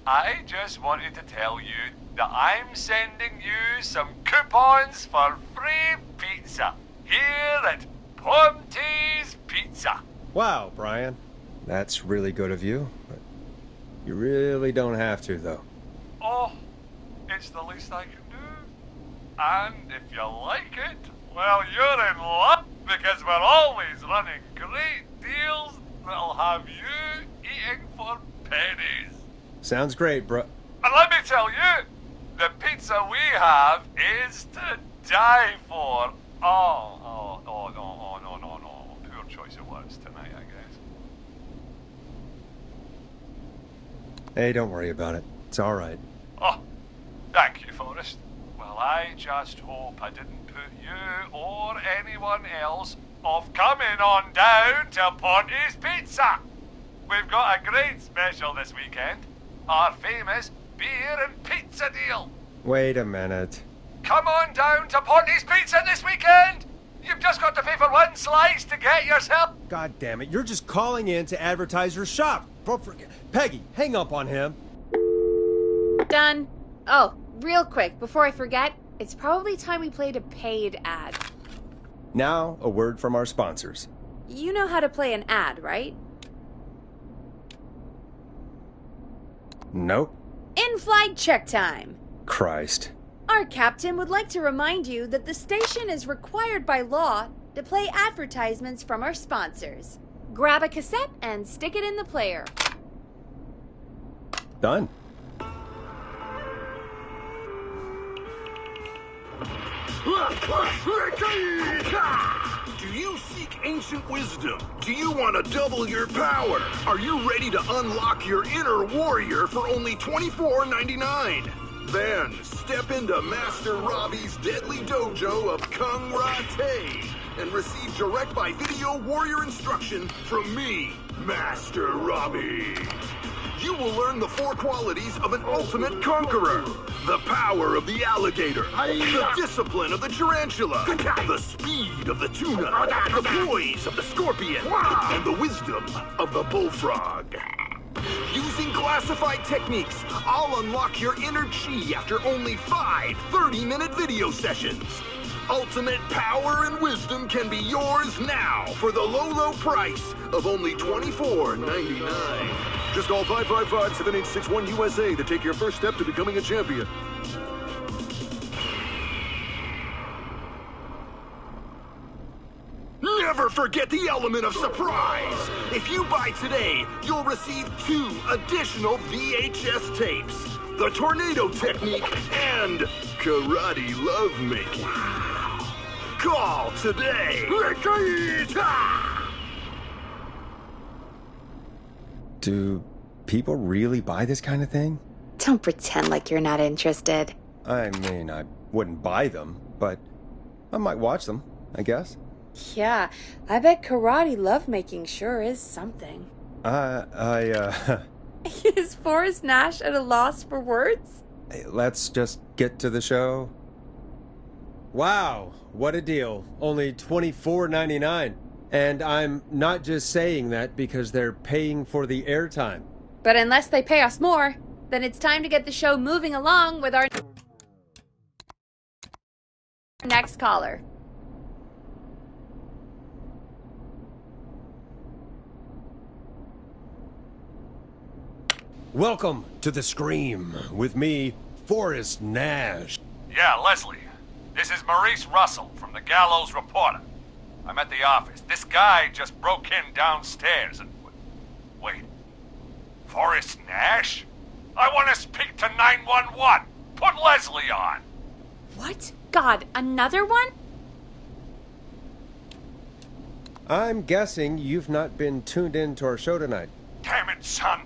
[SPEAKER 7] I just wanted to tell you that I'm sending you some coupons for free pizza here at Ponte's Pizza.
[SPEAKER 1] Wow, Brian. That's really good of you, but you really don't have to, though.
[SPEAKER 7] Oh, it's the least I can do. And if you like it, well, you're in luck, because we're always running great deals that'll have you eating for pennies.
[SPEAKER 1] Sounds great, bro.
[SPEAKER 7] And let me tell you, the pizza we have is to die for. No. Poor choice of words tonight, I guess.
[SPEAKER 1] Hey, don't worry about it. It's all right.
[SPEAKER 7] Oh, thank you, Forrest. Well, I just hope I didn't put you or anyone else off coming on down to Ponte's Pizza. We've got a great special this weekend. Our famous beer and pizza deal.
[SPEAKER 1] Wait a minute.
[SPEAKER 7] Come on down to Ponte's Pizza this weekend. You've just got to pay for one slice to get yourself.
[SPEAKER 1] God damn it, you're just calling in to advertise your shop. Peggy, hang up on him.
[SPEAKER 2] Done. Oh, real quick, before I forget, it's probably time we played a paid ad.
[SPEAKER 1] Now, a word from our sponsors.
[SPEAKER 2] You know how to play an ad, right?
[SPEAKER 1] Nope.
[SPEAKER 2] In-flight check time.
[SPEAKER 1] Christ.
[SPEAKER 2] Our captain would like to remind you that the station is required by law to play advertisements from our sponsors. Grab a cassette and stick it in the player.
[SPEAKER 1] Done.
[SPEAKER 8] Do you seek ancient wisdom? Do you want to double your power? Are you ready to unlock your inner warrior for only $24.99? Then step into Master Robbie's deadly dojo of Kung Ra-Te and receive direct by video warrior instruction from me, Master Robbie. You will learn the 4 qualities of an ultimate conqueror. The power of the alligator, the discipline of the tarantula, the speed of the tuna, the poise of the scorpion, and the wisdom of the bullfrog. Using classified techniques, I'll unlock your inner chi after only 5 30-minute video sessions. Ultimate power and wisdom can be yours now for the low price of only $24.99. Just call 555-7861 USA to take your first step to becoming a champion. Never forget the element of surprise! If you buy today, you'll receive 2 additional VHS tapes, the Tornado Technique and Karate Lovemaking. Call today!
[SPEAKER 1] Do people really buy this kind of thing?
[SPEAKER 2] Don't pretend like you're not interested.
[SPEAKER 1] I mean, I wouldn't buy them, but I might watch them, I guess.
[SPEAKER 2] Yeah, I bet karate lovemaking sure is something. Is Forrest Nash at a loss for words?
[SPEAKER 1] Let's just get to the show. Wow, what a deal. Only $24.99. And I'm not just saying that because they're paying for the airtime.
[SPEAKER 2] But unless they pay us more, then it's time to get the show moving along with our next caller.
[SPEAKER 1] Welcome to The Scream with me, Forrest Nash.
[SPEAKER 7] Yeah, Leslie. This is Maurice Russell from the Gallows Reporter. I'm at the office. This guy just broke in downstairs and... Wait. Forrest Nash? I want to speak to 911. Put Leslie on.
[SPEAKER 2] What? God, another one?
[SPEAKER 1] I'm guessing you've not been tuned in to our show tonight.
[SPEAKER 7] Damn it, son.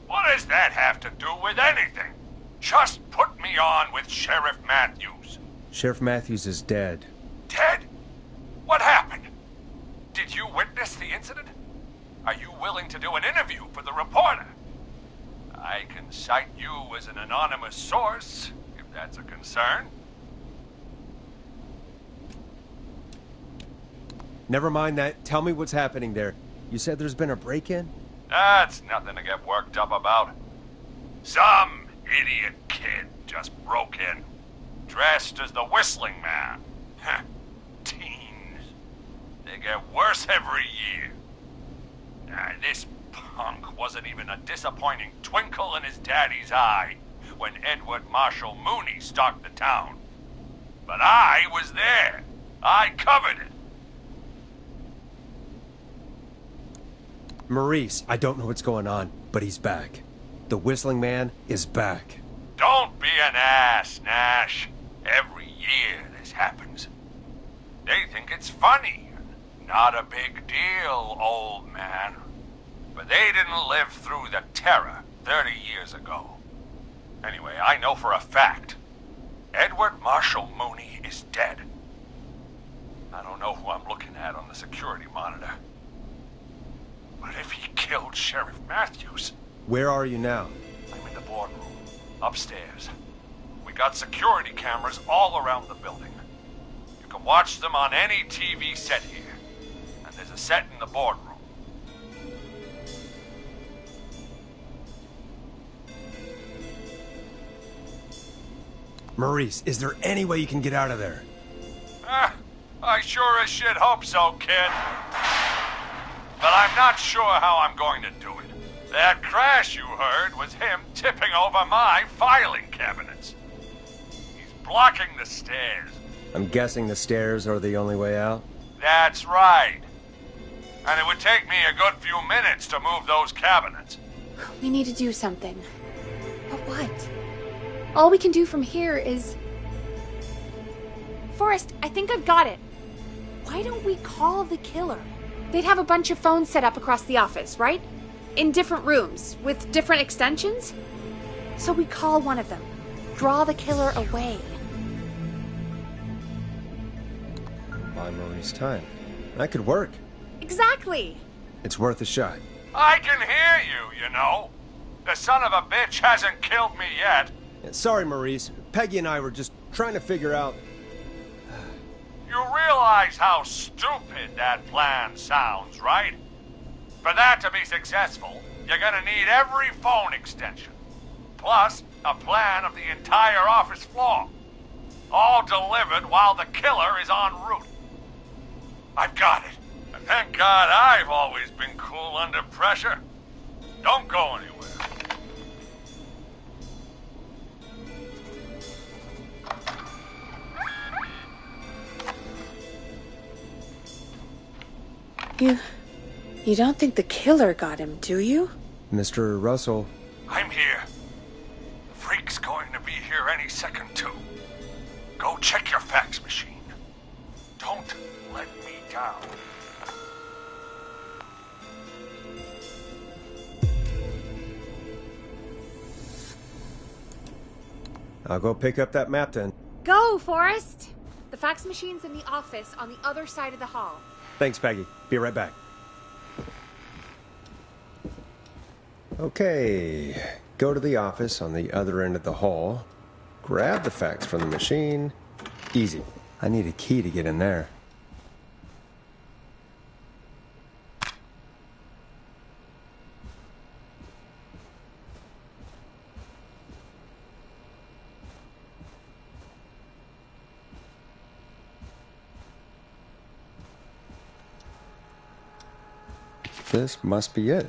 [SPEAKER 7] What does that have to do with anything? Just put me on with Sheriff Matthews.
[SPEAKER 1] Sheriff Matthews is dead.
[SPEAKER 7] Dead? What happened? Did you witness the incident? Are you willing to do an interview for the reporter? I can cite you as an anonymous source, if that's a concern.
[SPEAKER 1] Never mind that. Tell me what's happening there. You said there's been a break-in?
[SPEAKER 7] That's nothing to get worked up about. Some idiot kid just broke in, dressed as the Whistling Man. Teens. They get worse every year. This punk wasn't even a disappointing twinkle in his daddy's eye when Edward Marshall Mooney stalked the town. But I was there. I covered it.
[SPEAKER 1] Maurice, I don't know what's going on, but he's back. The Whistling Man is back.
[SPEAKER 7] Don't be an ass, Nash. Every year this happens. They think it's funny. Not a big deal, old man. But they didn't live through the terror 30 years ago. Anyway, I know for a fact. Edward Marshall Mooney is dead. I don't know who I'm looking at on the security monitor. But if he killed Sheriff Matthews...
[SPEAKER 1] Where are you now?
[SPEAKER 7] I'm in the boardroom, upstairs. We got security cameras all around the building. You can watch them on any TV set here. And there's a set in the boardroom.
[SPEAKER 1] Maurice, is there any way you can get out of there?
[SPEAKER 7] I sure as shit hope so, kid. But I'm not sure how I'm going to do it. That crash you heard was him tipping over my filing cabinets. He's blocking the stairs.
[SPEAKER 1] I'm guessing the stairs are the only way out?
[SPEAKER 7] That's right. And it would take me a good few minutes to move those cabinets.
[SPEAKER 2] We need to do something. But what? All we can do from here is... Forrest, I think I've got it. Why don't we call the killer? They'd have a bunch of phones set up across the office, right? In different rooms, with different extensions? So we call one of them. Draw the killer away.
[SPEAKER 1] Buy Maurice time. That could work.
[SPEAKER 2] Exactly!
[SPEAKER 1] It's worth a shot.
[SPEAKER 7] I can hear you, you know. The son of a bitch hasn't killed me yet.
[SPEAKER 1] Sorry, Maurice. Peggy and I were just trying to figure out...
[SPEAKER 7] You realize how stupid that plan sounds, right? For that to be successful, you're gonna need every phone extension. Plus, a plan of the entire office floor. All delivered while the killer is en route. I've got it. And thank God I've always been cool under pressure. Don't go anywhere.
[SPEAKER 2] You don't think the killer got him, do you?
[SPEAKER 1] Mr. Russell.
[SPEAKER 7] I'm here. Freak's going to be here any second, too. Go check your fax machine. Don't let me down.
[SPEAKER 1] I'll go pick up that map then.
[SPEAKER 2] Go, Forrest! The fax machine's in the office on the other side of the hall.
[SPEAKER 1] Thanks, Peggy. Be right back. Okay. Go to the office on the other end of the hall. Grab the fax from the machine. Easy. I need a key to get in there. This must be it.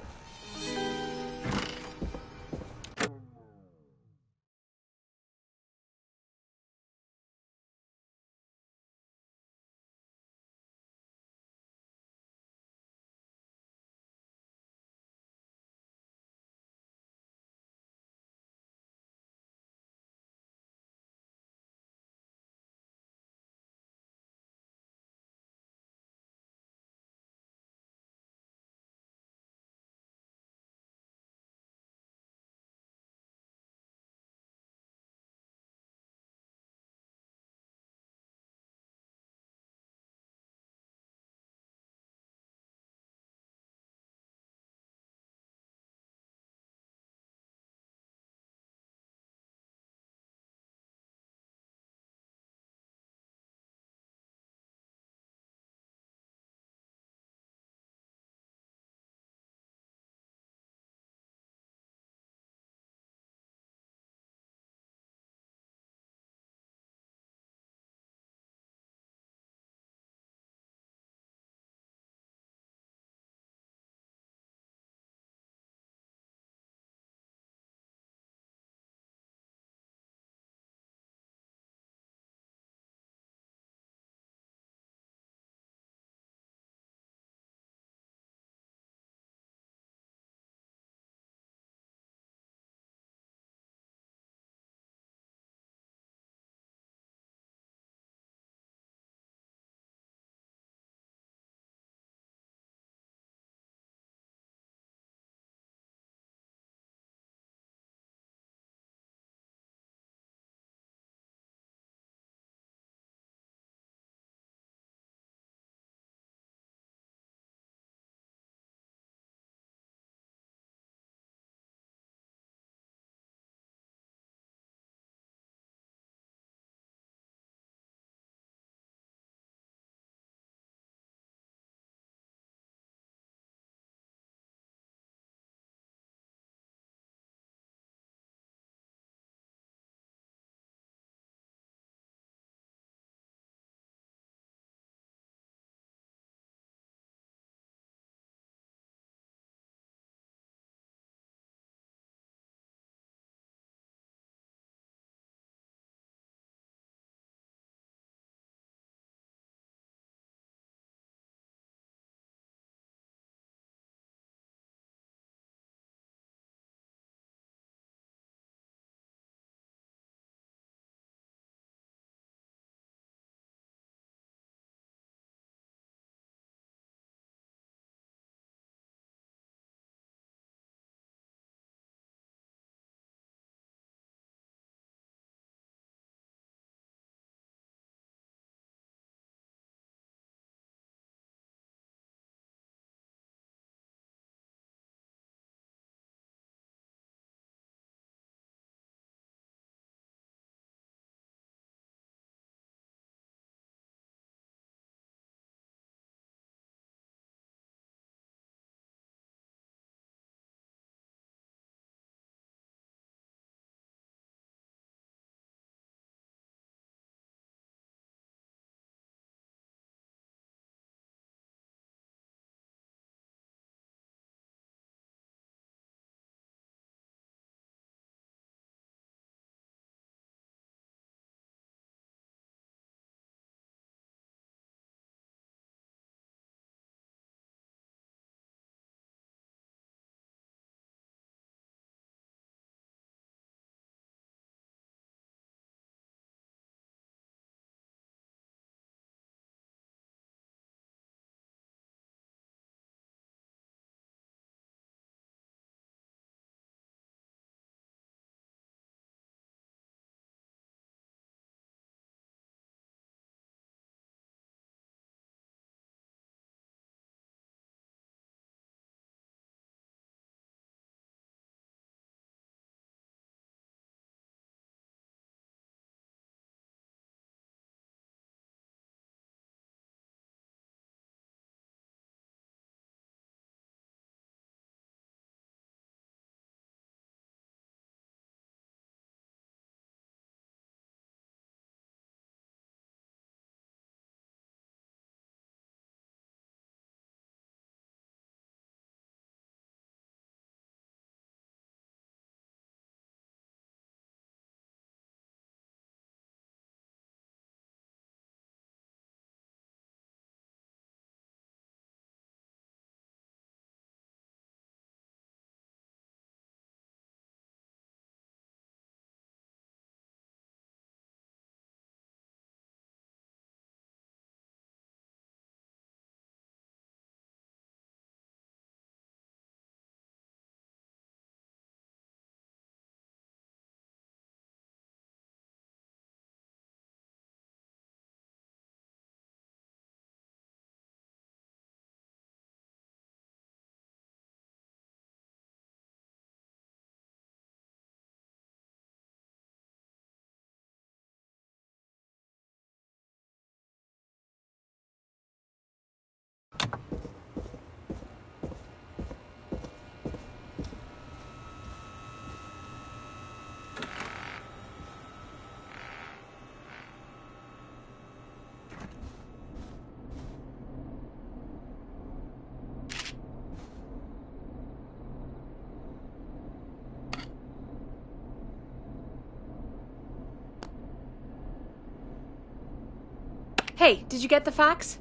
[SPEAKER 2] Hey, did you get the fax?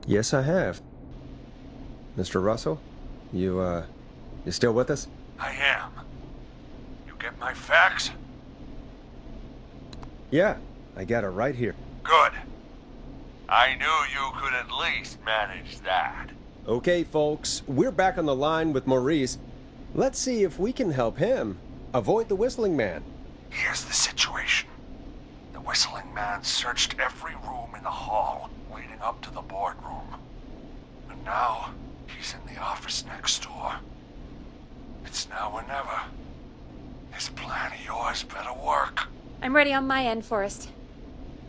[SPEAKER 1] Yes, I have. Mr. Russell, you still with us?
[SPEAKER 7] I am. You get my fax?
[SPEAKER 1] Yeah, I got it right here.
[SPEAKER 7] Good. I knew you could at least manage that.
[SPEAKER 1] Okay, folks, we're back on the line with Maurice. Let's see if we can help him avoid the Whistling Man.
[SPEAKER 7] Here's the situation. The Whistling Man searched every room in the hall leading up to the boardroom. And now, he's in the office next door. It's now or never. This plan of yours better work.
[SPEAKER 2] I'm ready on my end, Forrest.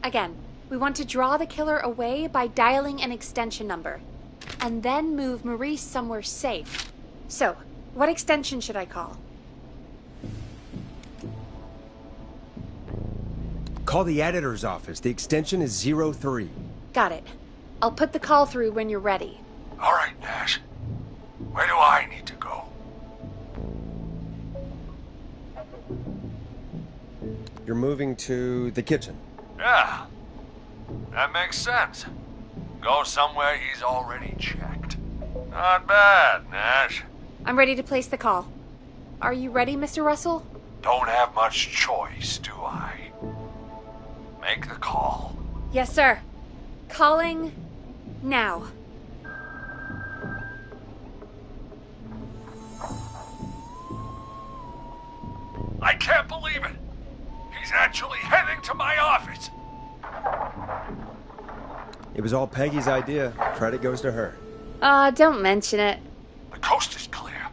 [SPEAKER 2] Again, we want to draw the killer away by dialing an extension number, and then move Maurice somewhere safe. So, what extension should I call?
[SPEAKER 1] Call the editor's office. The extension is 03.
[SPEAKER 2] Got it. I'll put the call through when you're ready.
[SPEAKER 7] All right, Nash. Where do I need to go?
[SPEAKER 1] You're moving to the kitchen.
[SPEAKER 7] Yeah. That makes sense. Go somewhere he's already checked. Not bad, Nash.
[SPEAKER 2] I'm ready to place the call. Are you ready, Mr. Russell?
[SPEAKER 7] Don't have much choice, do I? Make the call.
[SPEAKER 2] Yes, sir. Calling now.
[SPEAKER 7] I can't believe it. He's actually heading to my office.
[SPEAKER 1] It was all Peggy's idea. Credit goes to her.
[SPEAKER 2] Don't mention it.
[SPEAKER 7] The coast is clear.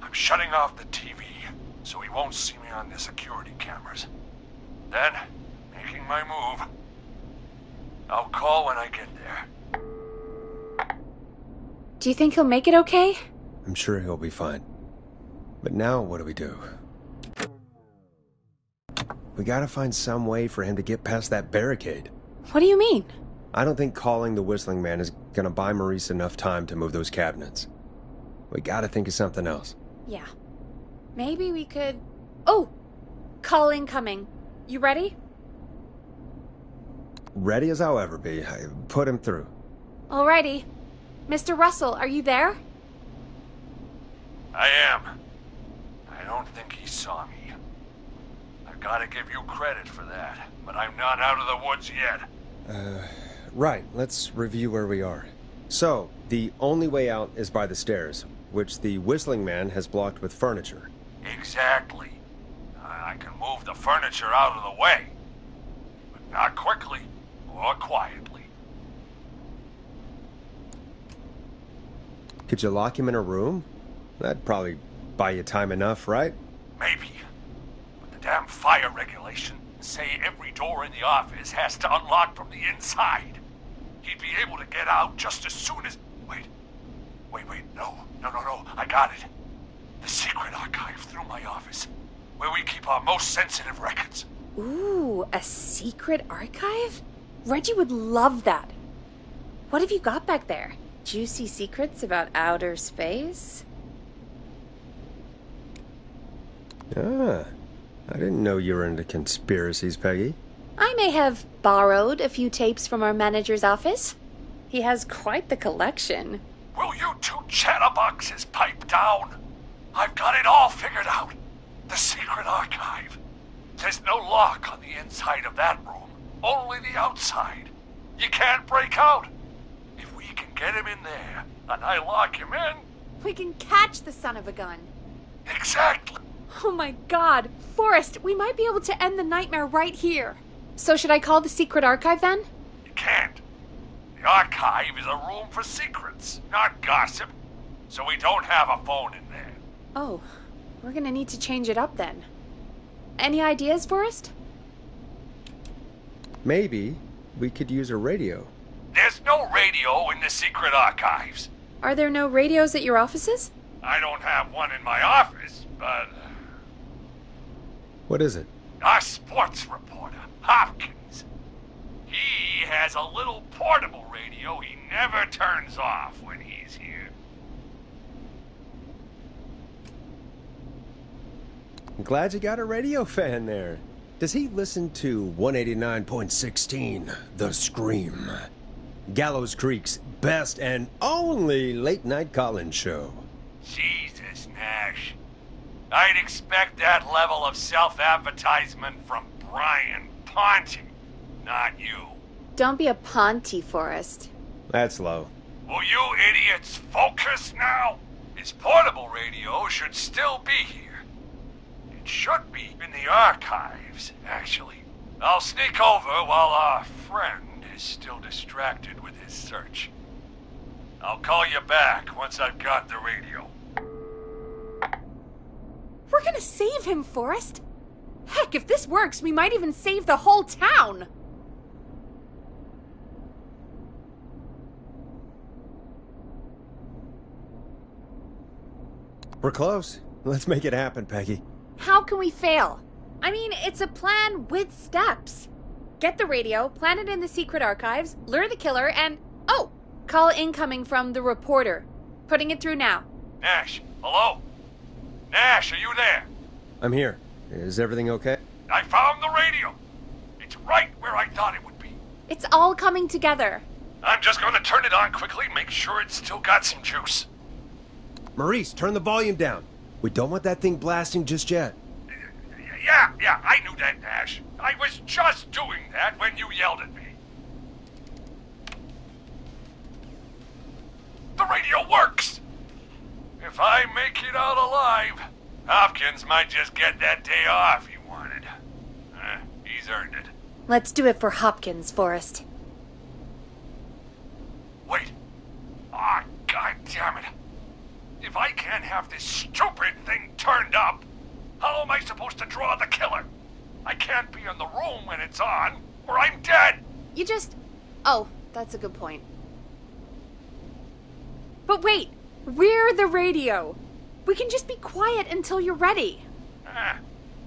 [SPEAKER 7] I'm shutting off the TV so he won't see me on the security cameras. Then, making my move. I'll call when I get there.
[SPEAKER 2] Do you think he'll make it okay?
[SPEAKER 1] I'm sure he'll be fine. But now what do we do? We gotta find some way for him to get past that barricade.
[SPEAKER 2] What do you mean?
[SPEAKER 1] I don't think calling the Whistling Man is gonna buy Maurice enough time to move those cabinets. We gotta think of something else.
[SPEAKER 2] Yeah. Maybe we could... Oh! Call incoming. You ready?
[SPEAKER 1] Ready as I'll ever be. I put him through.
[SPEAKER 2] Alrighty. Mr. Russell, are you there?
[SPEAKER 7] I am. I don't think he saw me. I've got to give you credit for that, but I'm not out of the woods yet.
[SPEAKER 1] Right. Let's review where we are. So, the only way out is by the stairs, which the Whistling Man has blocked with furniture.
[SPEAKER 7] Exactly. I can move the furniture out of the way, but not quickly or quietly.
[SPEAKER 1] Could you lock him in a room? That'd probably buy you time enough, right?
[SPEAKER 7] Maybe. But the damn fire regulations say every door in the office has to unlock from the inside. He'd be able to get out just as soon as... Wait. No. I got it. The secret archive through my office, where we keep our most sensitive records.
[SPEAKER 2] Ooh, a secret archive? Reggie would love that. What have you got back there? Juicy secrets about outer space?
[SPEAKER 1] Ah, I didn't know you were into conspiracies, Peggy.
[SPEAKER 2] I may have borrowed a few tapes from our manager's office. He has quite the collection.
[SPEAKER 7] Will you two chatterboxes pipe down? I've got it all figured out. The secret archive. There's no lock on the inside of that room, only the outside. You can't break out. If we can get him in there, and I lock him in...
[SPEAKER 2] We can catch the son of a gun.
[SPEAKER 7] Exactly.
[SPEAKER 2] Oh my god, Forrest, we might be able to end the nightmare right here. So should I call the secret archive then?
[SPEAKER 7] You can't. The archive is a room for secrets, not gossip. So we don't have a phone in there.
[SPEAKER 2] Oh, we're gonna need to change it up then. Any ideas, Forrest?
[SPEAKER 1] Maybe we could use a radio.
[SPEAKER 7] There's no radio in the secret archives.
[SPEAKER 2] Are there no radios at your offices?
[SPEAKER 7] I don't have one in my office, but...
[SPEAKER 1] What is it?
[SPEAKER 7] Our sports reporter, Hopkins. He has a little portable radio he never turns off when he's here.
[SPEAKER 1] I'm glad you got a radio fan there. Does he listen to 189.16, The Scream? Gallows Creek's best and only late-night call-in show.
[SPEAKER 7] Jesus, Nash. I'd expect that level of self-advertisement from Brian Ponte, not you.
[SPEAKER 2] Don't be a Ponte, Forrest.
[SPEAKER 1] That's low.
[SPEAKER 7] Will you idiots focus now? His portable radio should still be here. It should be in the archives, actually. I'll sneak over while our friend is still distracted with his search. I'll call you back once I've got the radio.
[SPEAKER 2] We're gonna save him, Forrest. Heck, if this works, we might even save the whole town.
[SPEAKER 1] We're close. Let's make it happen, Peggy.
[SPEAKER 2] How can we fail? I mean, it's a plan with steps. Get the radio, plant it in the secret archives, lure the killer, and... oh! Call incoming from the reporter. Putting it through now.
[SPEAKER 7] Nash, hello? Nash, are you there?
[SPEAKER 1] I'm here. Is everything okay?
[SPEAKER 7] I found the radio. It's right where I thought it would be.
[SPEAKER 2] It's all coming together.
[SPEAKER 7] I'm just gonna turn it on quickly, make sure it's still got some juice.
[SPEAKER 1] Maurice, turn the volume down. We don't want that thing blasting just yet.
[SPEAKER 7] Yeah, I knew that, Nash. I was just doing that when you yelled at me. The radio works! If I make it out alive, Hopkins might just get that day off he wanted. He's earned it.
[SPEAKER 2] Let's do it for Hopkins, Forrest.
[SPEAKER 7] Wait. Ah, God damn it. If I can't have this stupid thing turned up, how am I supposed to draw the killer? I can't be in the room when it's on, or I'm dead.
[SPEAKER 2] You just... oh, that's a good point. But wait, we're the radio. We can just be quiet until you're ready.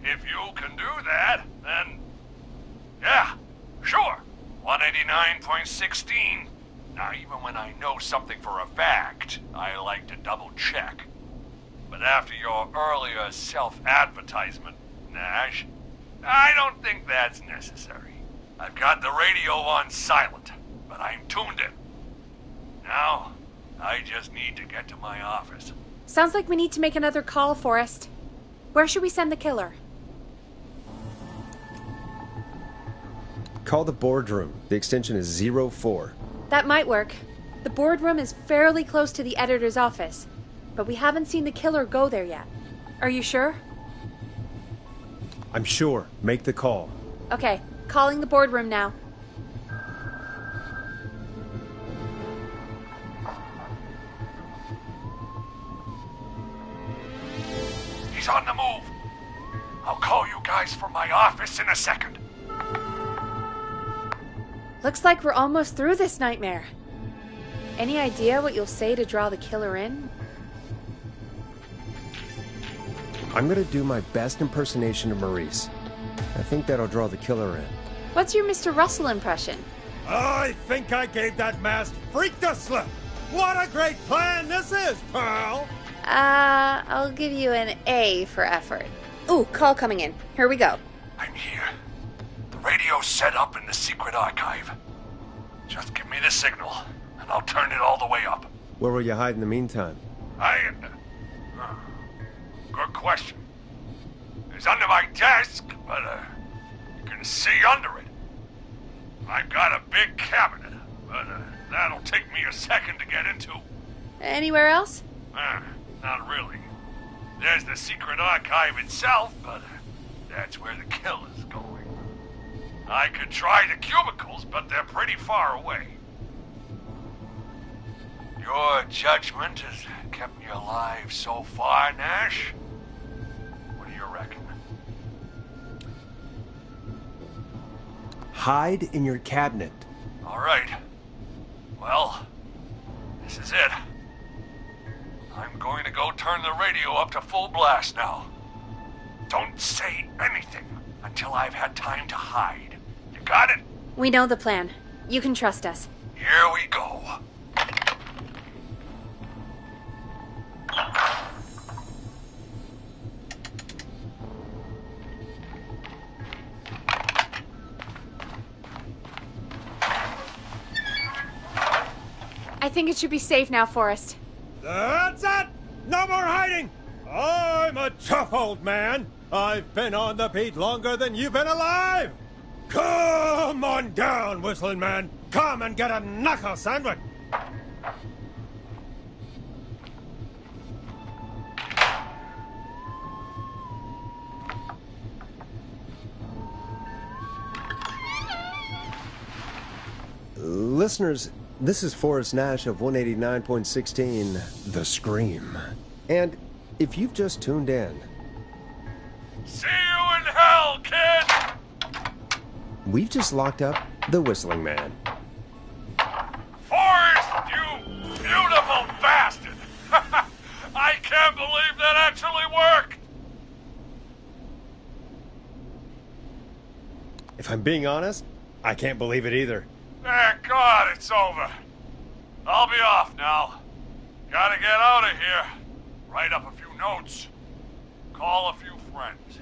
[SPEAKER 7] If you can do that, then... yeah, sure. 189.16. Now, even when I know something for a fact, I like to double check. But after your earlier self-advertisement, Nash, I don't think that's necessary. I've got the radio on silent, but I'm tuned in. Now, I just need to get to my office.
[SPEAKER 2] Sounds like we need to make another call, Forrest. Where should we send the killer?
[SPEAKER 1] Call the boardroom. The extension is 04.
[SPEAKER 2] That might work. The boardroom is fairly close to the editor's office, but we haven't seen the killer go there yet. Are you sure?
[SPEAKER 1] I'm sure. Make the call.
[SPEAKER 2] Okay, calling the boardroom now.
[SPEAKER 7] He's on the move. I'll call you guys from my office in a second.
[SPEAKER 2] Looks like we're almost through this nightmare. Any idea what you'll say to draw the killer in?
[SPEAKER 1] I'm gonna do my best impersonation of Maurice. I think that'll draw the killer in.
[SPEAKER 2] What's your Mr. Russell impression?
[SPEAKER 9] I think I gave that masked freak the slip. What a great plan this is, Pearl!
[SPEAKER 2] I'll give you an A for effort. Ooh, call coming in. Here we go.
[SPEAKER 7] I'm here. The radio's set up in the secret archive. Just give me the signal, and I'll turn it all the way up.
[SPEAKER 1] Where will you hide in the meantime?
[SPEAKER 7] Good question. It's under my desk, but you can see under it. I've got a big cabinet, but that'll take me a second to get into.
[SPEAKER 2] Anywhere else?
[SPEAKER 7] Not really. There's the secret archive itself, but that's where the killer's going. I could try the cubicles, but they're pretty far away. Your judgment has kept me alive so far, Nash. What do you reckon?
[SPEAKER 1] Hide in your cabinet.
[SPEAKER 7] All right. Well, this is it. I'm going to go turn the radio up to full blast now. Don't say anything until I've had time to hide. You got it?
[SPEAKER 2] We know the plan. You can trust us.
[SPEAKER 7] Here we go.
[SPEAKER 2] I think it should be safe now, Forrest.
[SPEAKER 9] That's it! No more hiding! I'm a tough old man. I've been on the beat longer than you've been alive! Come on down, Whistling Man! Come and get a knuckle sandwich!
[SPEAKER 1] Listeners, this is Forrest Nash of 189.16, The Scream. And if you've just tuned in,
[SPEAKER 7] See you in hell, kid!
[SPEAKER 1] we've just locked up the Whistling Man.
[SPEAKER 7] Forrest, you beautiful bastard! I can't believe that actually worked!
[SPEAKER 1] If I'm being honest, I can't believe it either.
[SPEAKER 7] Thank God it's over. I'll be off now. Gotta get out of here. Write up a few notes. Call a few friends.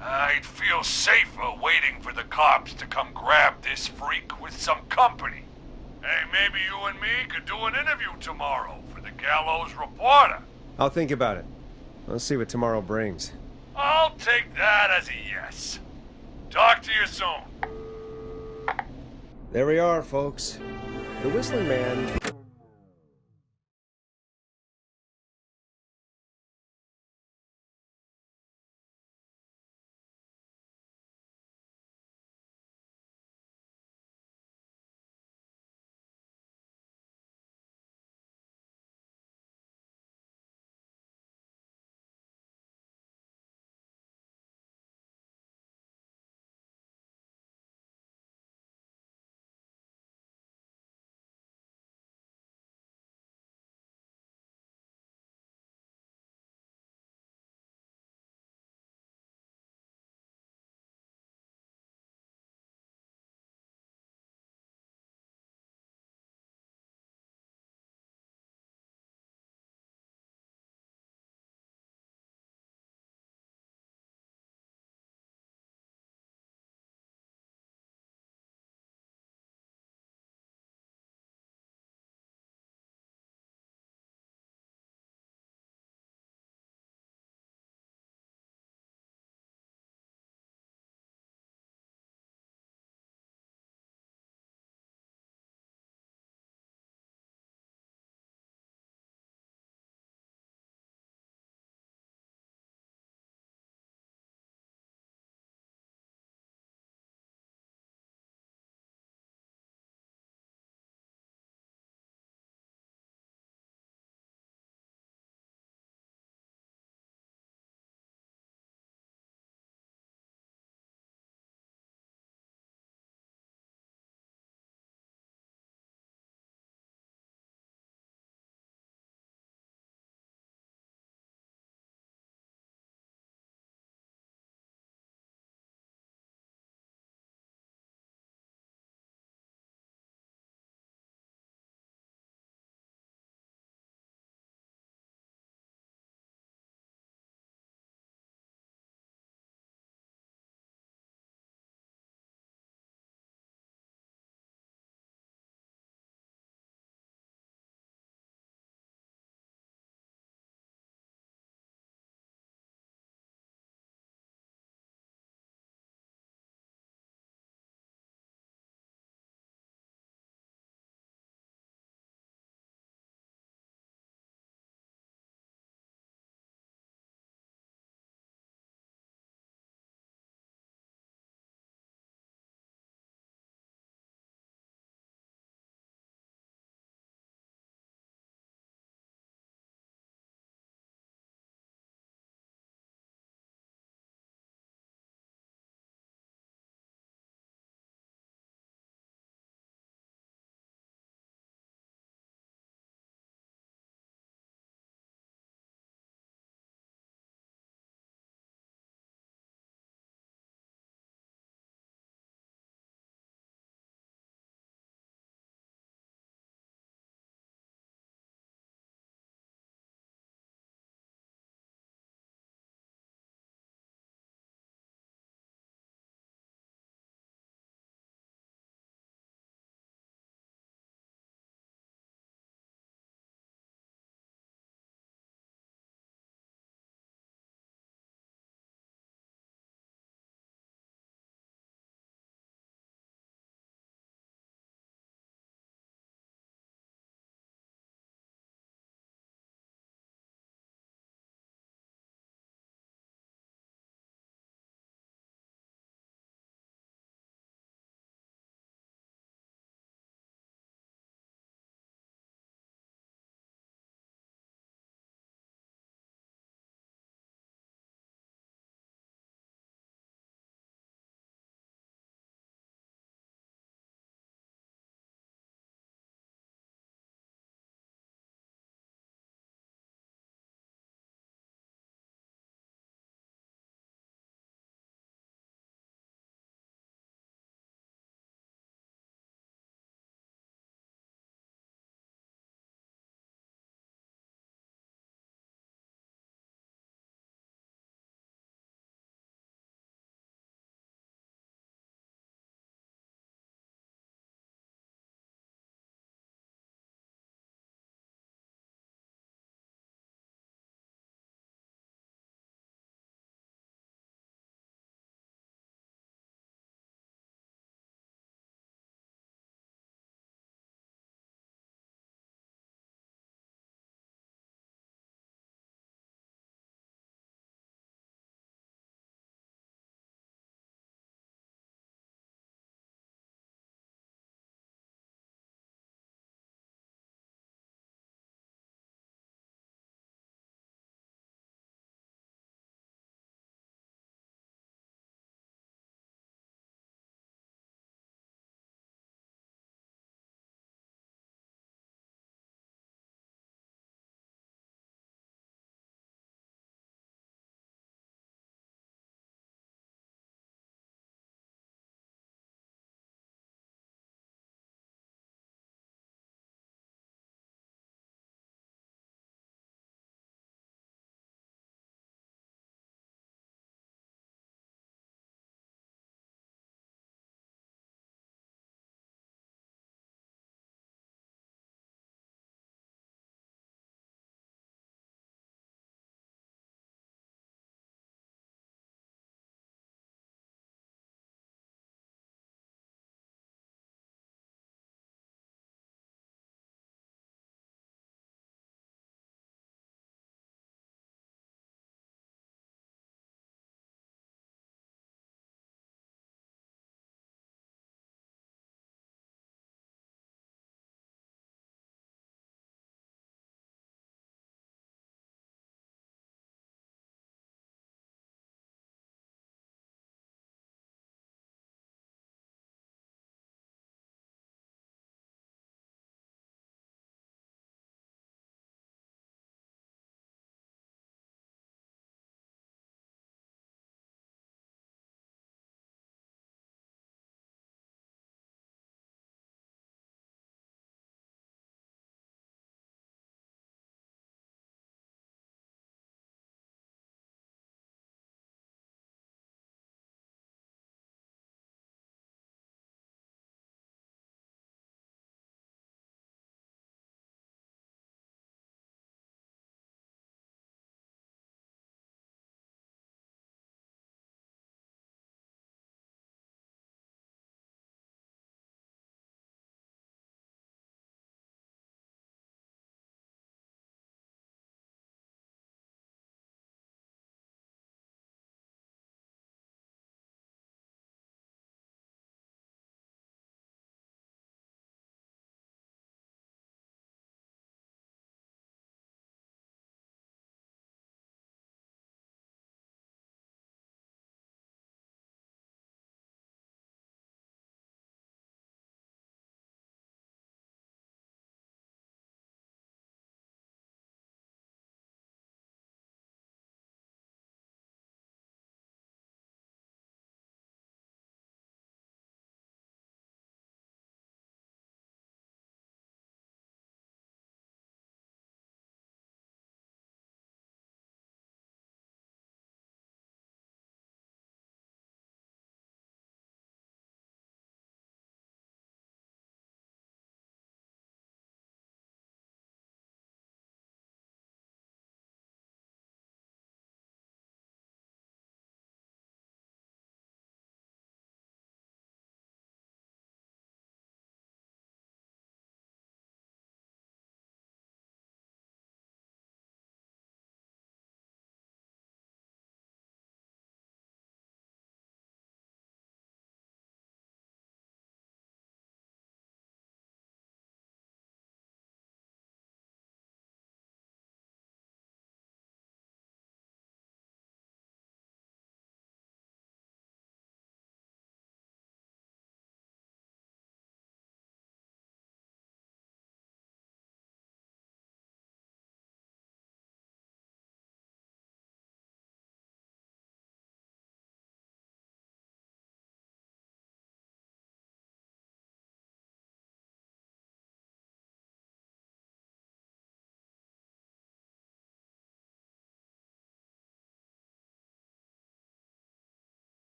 [SPEAKER 7] I'd feel safer waiting for the cops to come grab this freak with some company. Hey, maybe you and me could do an interview tomorrow for the Gallows Reporter.
[SPEAKER 1] I'll think about it. Let's see what tomorrow brings.
[SPEAKER 7] I'll take that as a yes. Talk to you soon.
[SPEAKER 1] There we are, folks. The Whistling Man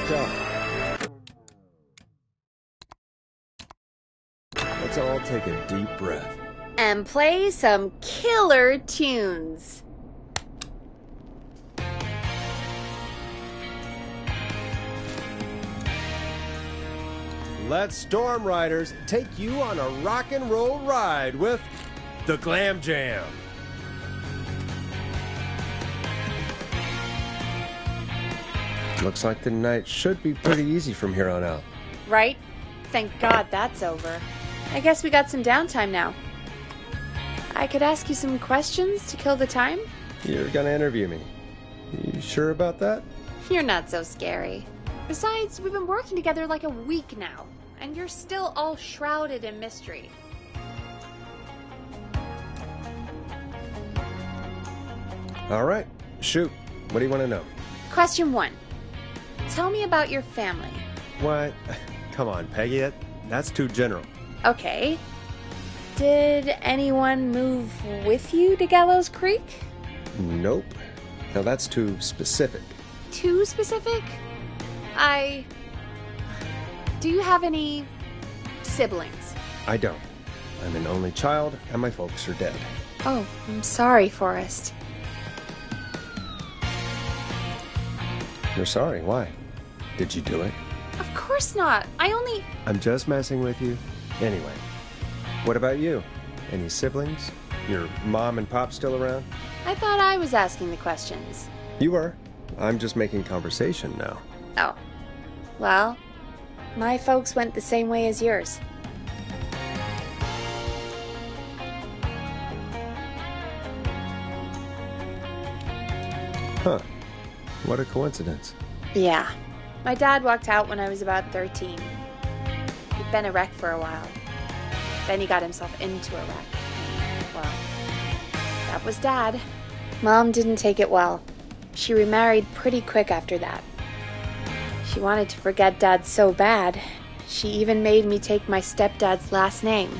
[SPEAKER 1] go. Let's all take a deep breath.
[SPEAKER 2] And play some killer tunes.
[SPEAKER 1] Let Storm Riders take you on a rock and roll ride with the Glam Jam. Looks like the night should be pretty easy from here on out.
[SPEAKER 2] Right? Thank God that's over. I guess we got some downtime now. I could ask you some questions to kill the time?
[SPEAKER 1] You're gonna interview me. You sure about that?
[SPEAKER 2] You're not so scary. Besides, we've been working together like a week now, and you're still all shrouded in mystery.
[SPEAKER 1] All right, shoot. What do you want to know?
[SPEAKER 2] Question 1. Tell me about your family.
[SPEAKER 1] What? Come on, Peggy. That's too general.
[SPEAKER 2] Okay. Did anyone move with you to Gallows Creek?
[SPEAKER 1] Nope. Now that's too specific.
[SPEAKER 2] Too specific? Do you have any siblings?
[SPEAKER 1] I don't. I'm an only child, and my folks are dead.
[SPEAKER 2] Oh, I'm sorry, Forrest.
[SPEAKER 1] You're sorry. Why? Did you do it?
[SPEAKER 2] Of course not.
[SPEAKER 1] I'm just messing with you. Anyway, what about you? Any siblings? Your mom and pop still around?
[SPEAKER 2] I thought I was asking the questions.
[SPEAKER 1] You were. I'm just making conversation now.
[SPEAKER 2] Oh. Well, my folks went the same way as yours.
[SPEAKER 1] Huh. What a coincidence.
[SPEAKER 2] Yeah. My dad walked out when I was about 13. He'd been a wreck for a while. Then he got himself into a wreck. Well, that was Dad. Mom didn't take it well. She remarried pretty quick after that. She wanted to forget Dad so bad, she even made me take my stepdad's last name.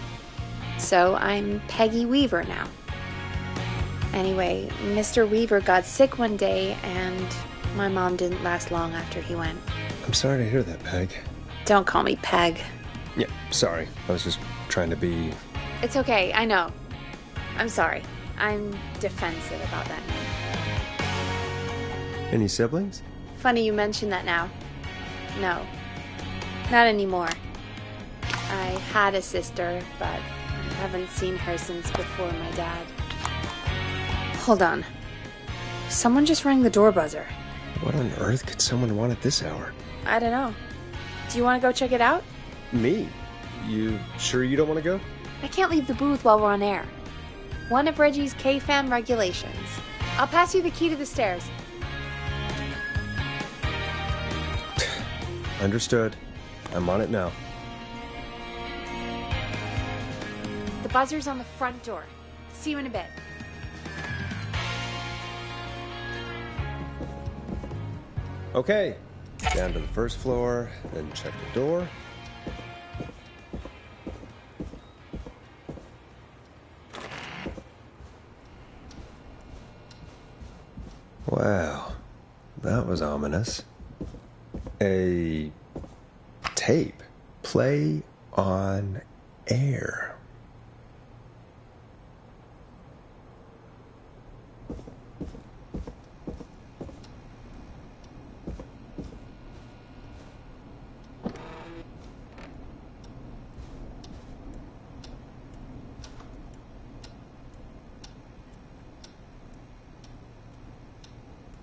[SPEAKER 2] So I'm Peggy Weaver now. Anyway, Mr. Weaver got sick one day, and my mom didn't last long after he went.
[SPEAKER 1] I'm sorry to hear that, Peg.
[SPEAKER 2] Don't call me Peg.
[SPEAKER 1] Yeah, sorry. I was just trying to be...
[SPEAKER 2] It's okay, I know. I'm sorry. I'm defensive about that name.
[SPEAKER 1] Any siblings?
[SPEAKER 2] Funny you mention that now. No. Not anymore. I had a sister, but I haven't seen her since before my dad. Hold on. Someone just rang the door buzzer.
[SPEAKER 1] What on earth could someone want at this hour?
[SPEAKER 2] I don't know. Do you want to go check it out?
[SPEAKER 1] Me? You sure you don't want to go?
[SPEAKER 2] I can't leave the booth while we're on air. One of Reggie's K-Fam regulations. I'll pass you the key to the stairs.
[SPEAKER 1] Understood. I'm on it now.
[SPEAKER 2] The buzzer's on the front door. See you in a bit.
[SPEAKER 1] Okay. Down to the first floor, then check the door. Wow. That was ominous. A tape. Play on air.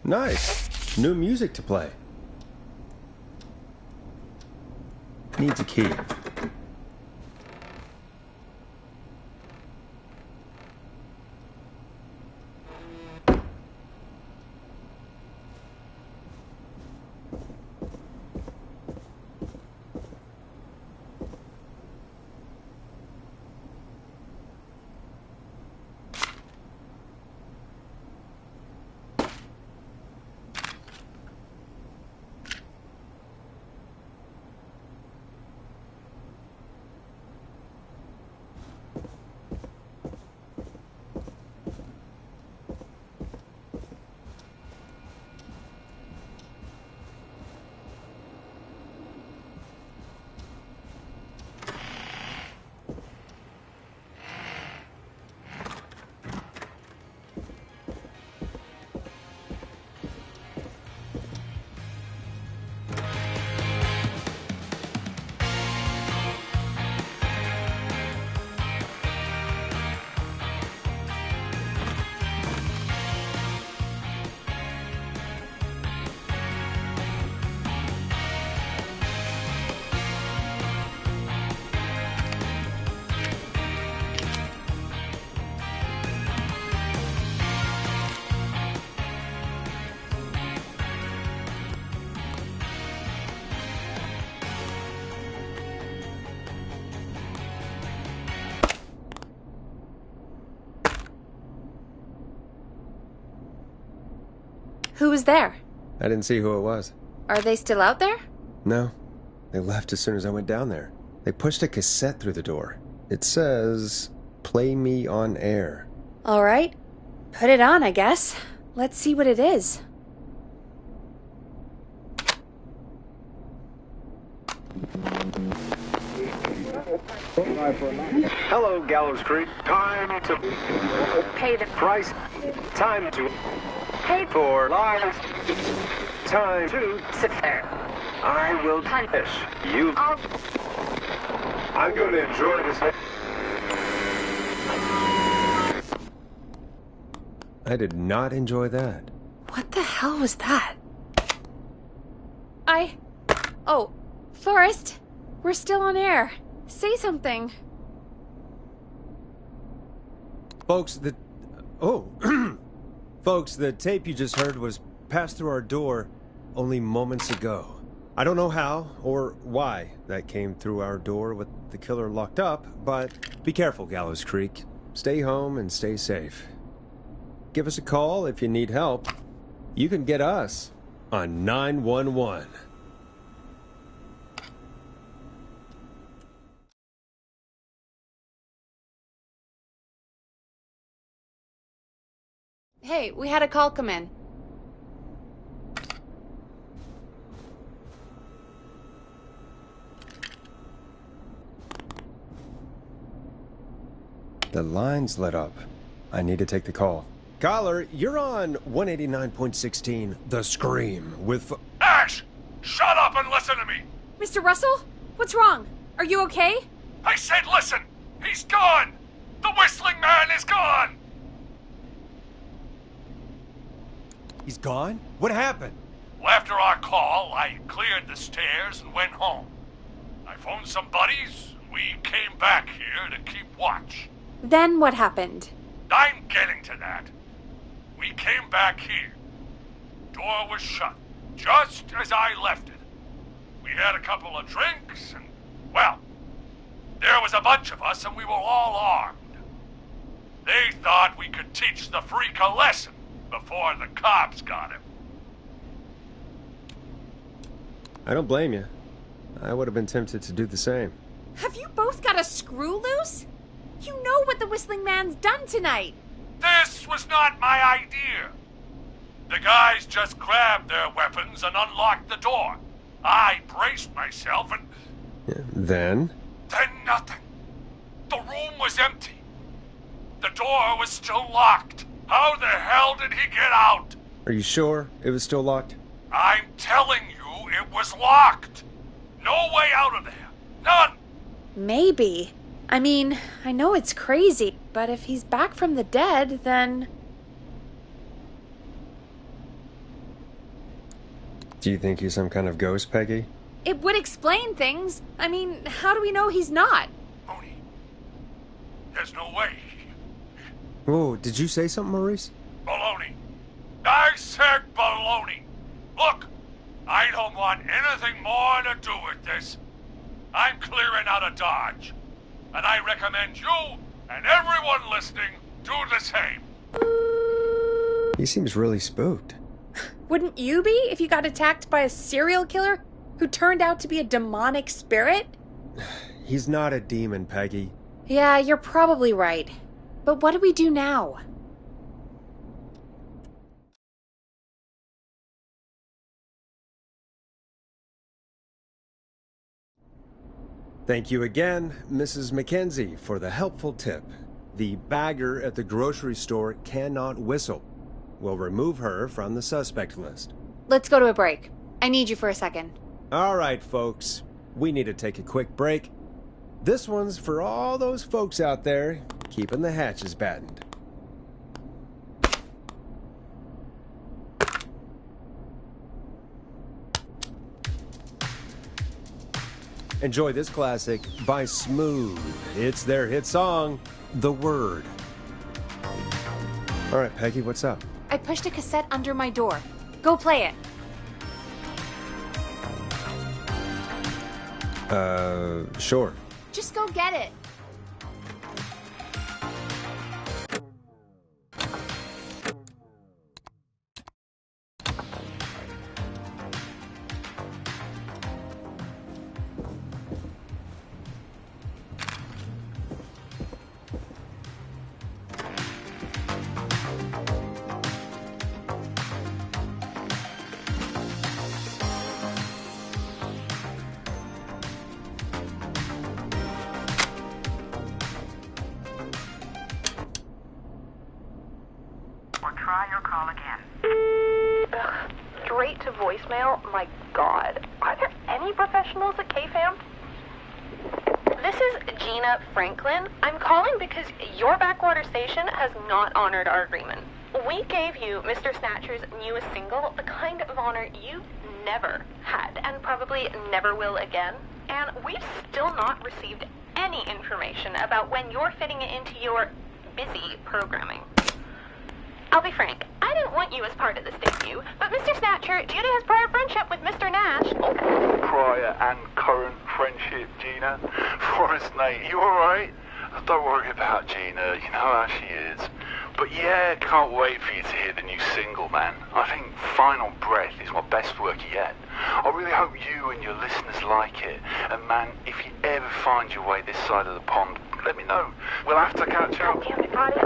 [SPEAKER 1] Nice. New music to play. Needs a key.
[SPEAKER 2] Who was there?
[SPEAKER 1] I didn't see who it was.
[SPEAKER 2] Are they still out there?
[SPEAKER 1] No. They left as soon as I went down there. They pushed a cassette through the door. It says, "Play me on air."
[SPEAKER 2] All right. Put it on, I guess. Let's see what it is.
[SPEAKER 10] Hello, Gallows Creek. Time to
[SPEAKER 6] Pay the
[SPEAKER 10] price. Time to pay for lives. Time to
[SPEAKER 6] sit there.
[SPEAKER 10] I will punish you. I'm going to enjoy this.
[SPEAKER 1] I did not enjoy that.
[SPEAKER 2] What the hell was that? Oh, Forrest, we're still on air. Say something.
[SPEAKER 1] Folks, Folks, the tape you just heard was passed through our door only moments ago. I don't know how or why that came through our door with the killer locked up, but be careful, Gallows Creek. Stay home and stay safe. Give us a call if you need help. You can get us on 911.
[SPEAKER 2] Hey, we had a call come in.
[SPEAKER 1] The line's lit up. I need to take the call. Caller, you're on 189.16, The Scream, with...
[SPEAKER 7] Ash! Shut up and listen to me!
[SPEAKER 2] Mr. Russell? What's wrong? Are you okay?
[SPEAKER 7] I said listen! He's gone! The Whistling Man is gone!
[SPEAKER 1] He's gone? What happened?
[SPEAKER 7] Well, after our call, I cleared the stairs and went home. I phoned some buddies, and we came back here to keep watch.
[SPEAKER 2] Then what happened?
[SPEAKER 7] I'm getting to that. We came back here. Door was shut, just as I left it. We had a couple of drinks, and, well, there was a bunch of us, and we were all armed. They thought we could teach the freak a lesson before the cops got him.
[SPEAKER 1] I don't blame you. I would have been tempted to do the same.
[SPEAKER 2] Have you both got a screw loose? You know what the Whistling Man's done tonight.
[SPEAKER 7] This was not my idea. The guys just grabbed their weapons and unlocked the door. I braced myself and...
[SPEAKER 1] Then
[SPEAKER 7] nothing. The room was empty. The door was still locked. How the hell did he get out?
[SPEAKER 1] Are you sure it was still locked?
[SPEAKER 7] I'm telling you, it was locked. No way out of there. None.
[SPEAKER 2] Maybe. I mean, I know it's crazy, but if he's back from the dead, then...
[SPEAKER 1] Do you think he's some kind of ghost, Peggy?
[SPEAKER 2] It would explain things. I mean, how do we know he's not?
[SPEAKER 7] Tony, there's no way.
[SPEAKER 1] Whoa, did you say something, Maurice?
[SPEAKER 7] Baloney. I said baloney. Look, I don't want anything more to do with this. I'm clearing out of Dodge. And I recommend you and everyone listening do the same.
[SPEAKER 1] He seems really spooked.
[SPEAKER 2] Wouldn't you be if you got attacked by a serial killer who turned out to be a demonic spirit?
[SPEAKER 1] He's not a demon, Peggy.
[SPEAKER 2] Yeah, you're probably right. But what do we do now?
[SPEAKER 1] Thank you again, Mrs. Mackenzie, for the helpful tip. The bagger at the grocery store cannot whistle. We'll remove her from the suspect list.
[SPEAKER 2] Let's go to a break. I need you for a second.
[SPEAKER 1] All right, folks. We need to take a quick break. This one's for all those folks out there keeping the hatches battened. Enjoy this classic by Smooth. It's their hit song, The Word. All right, Peggy, what's up?
[SPEAKER 2] I pushed a cassette under my door. Go play it.
[SPEAKER 1] Sure.
[SPEAKER 2] Just go get it.
[SPEAKER 5] call again.
[SPEAKER 11] Ugh, straight to voicemail? My God. Are there any professionals at KFAM? This is Gina Franklin. I'm calling because your backwater station has not honored our agreement. We gave you Mr. Snatcher's newest single, the kind of honor you never had and probably never will again. And we've still not received any information about when you're fitting it into your busy programming. I'll be frank, I didn't want you as part of this debut, but Mr. Snatcher, due to his prior friendship with Mr. Nash...
[SPEAKER 10] Prior and current friendship, Gina. Forrest, mate, you alright? Don't worry about Gina, you know how she is. But yeah, can't wait for you to hear the new single, man. I think Final Breath is my best work yet. I really hope you and your listeners like it. And man, if you ever find your way this side of the pond, let me know. We'll have to catch up.
[SPEAKER 11] God damn it, Roddy.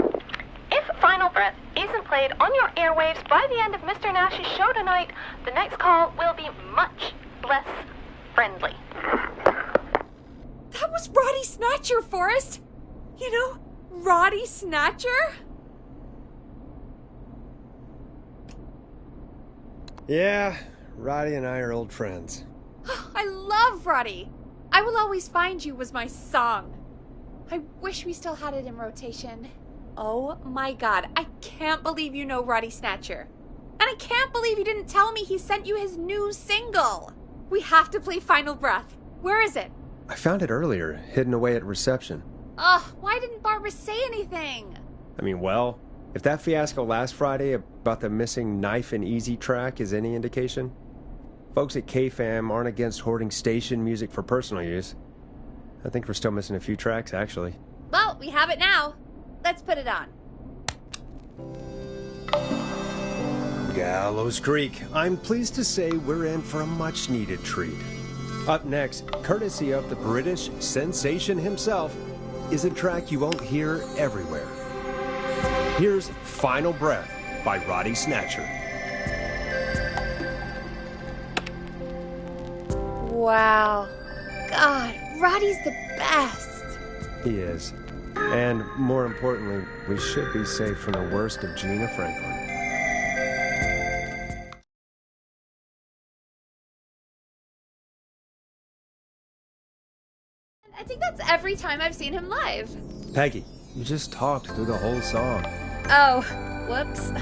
[SPEAKER 11] If Final Breath isn't played on your airwaves by the end of Mr. Nash's show tonight, the next call will be much less friendly.
[SPEAKER 3] That was Roddy Snatcher, Forrest. You know, Roddy Snatcher?
[SPEAKER 1] Yeah, Roddy and I are old friends.
[SPEAKER 2] I love Roddy. I Will Always Find You was my song. I wish we still had it in rotation. Oh my God, I can't believe you know Roddy Snatcher. And I can't believe you didn't tell me he sent you his new single. We have to play Final Breath. Where is it?
[SPEAKER 1] I found it earlier, hidden away at reception.
[SPEAKER 2] Ugh, why didn't Barbara say anything?
[SPEAKER 1] I mean, well, if that fiasco last Friday about the missing Knife and Easy track is any indication, folks at KFAM aren't against hoarding station music for personal use. I think we're still missing a few tracks, actually.
[SPEAKER 2] Well, we have it now. Let's put it on.
[SPEAKER 1] Gallows Creek. I'm pleased to say we're in for a much-needed treat. Up next, courtesy of the British sensation himself, is a track you won't hear everywhere. Here's Final Breath by Roddy Snatcher.
[SPEAKER 2] Wow. God, Roddy's the best.
[SPEAKER 1] He is. And more importantly, we should be safe from the worst of Gina Franklin.
[SPEAKER 2] I think that's every time I've seen him live.
[SPEAKER 1] Peggy, you just talked through the whole song.
[SPEAKER 2] Oh, whoops.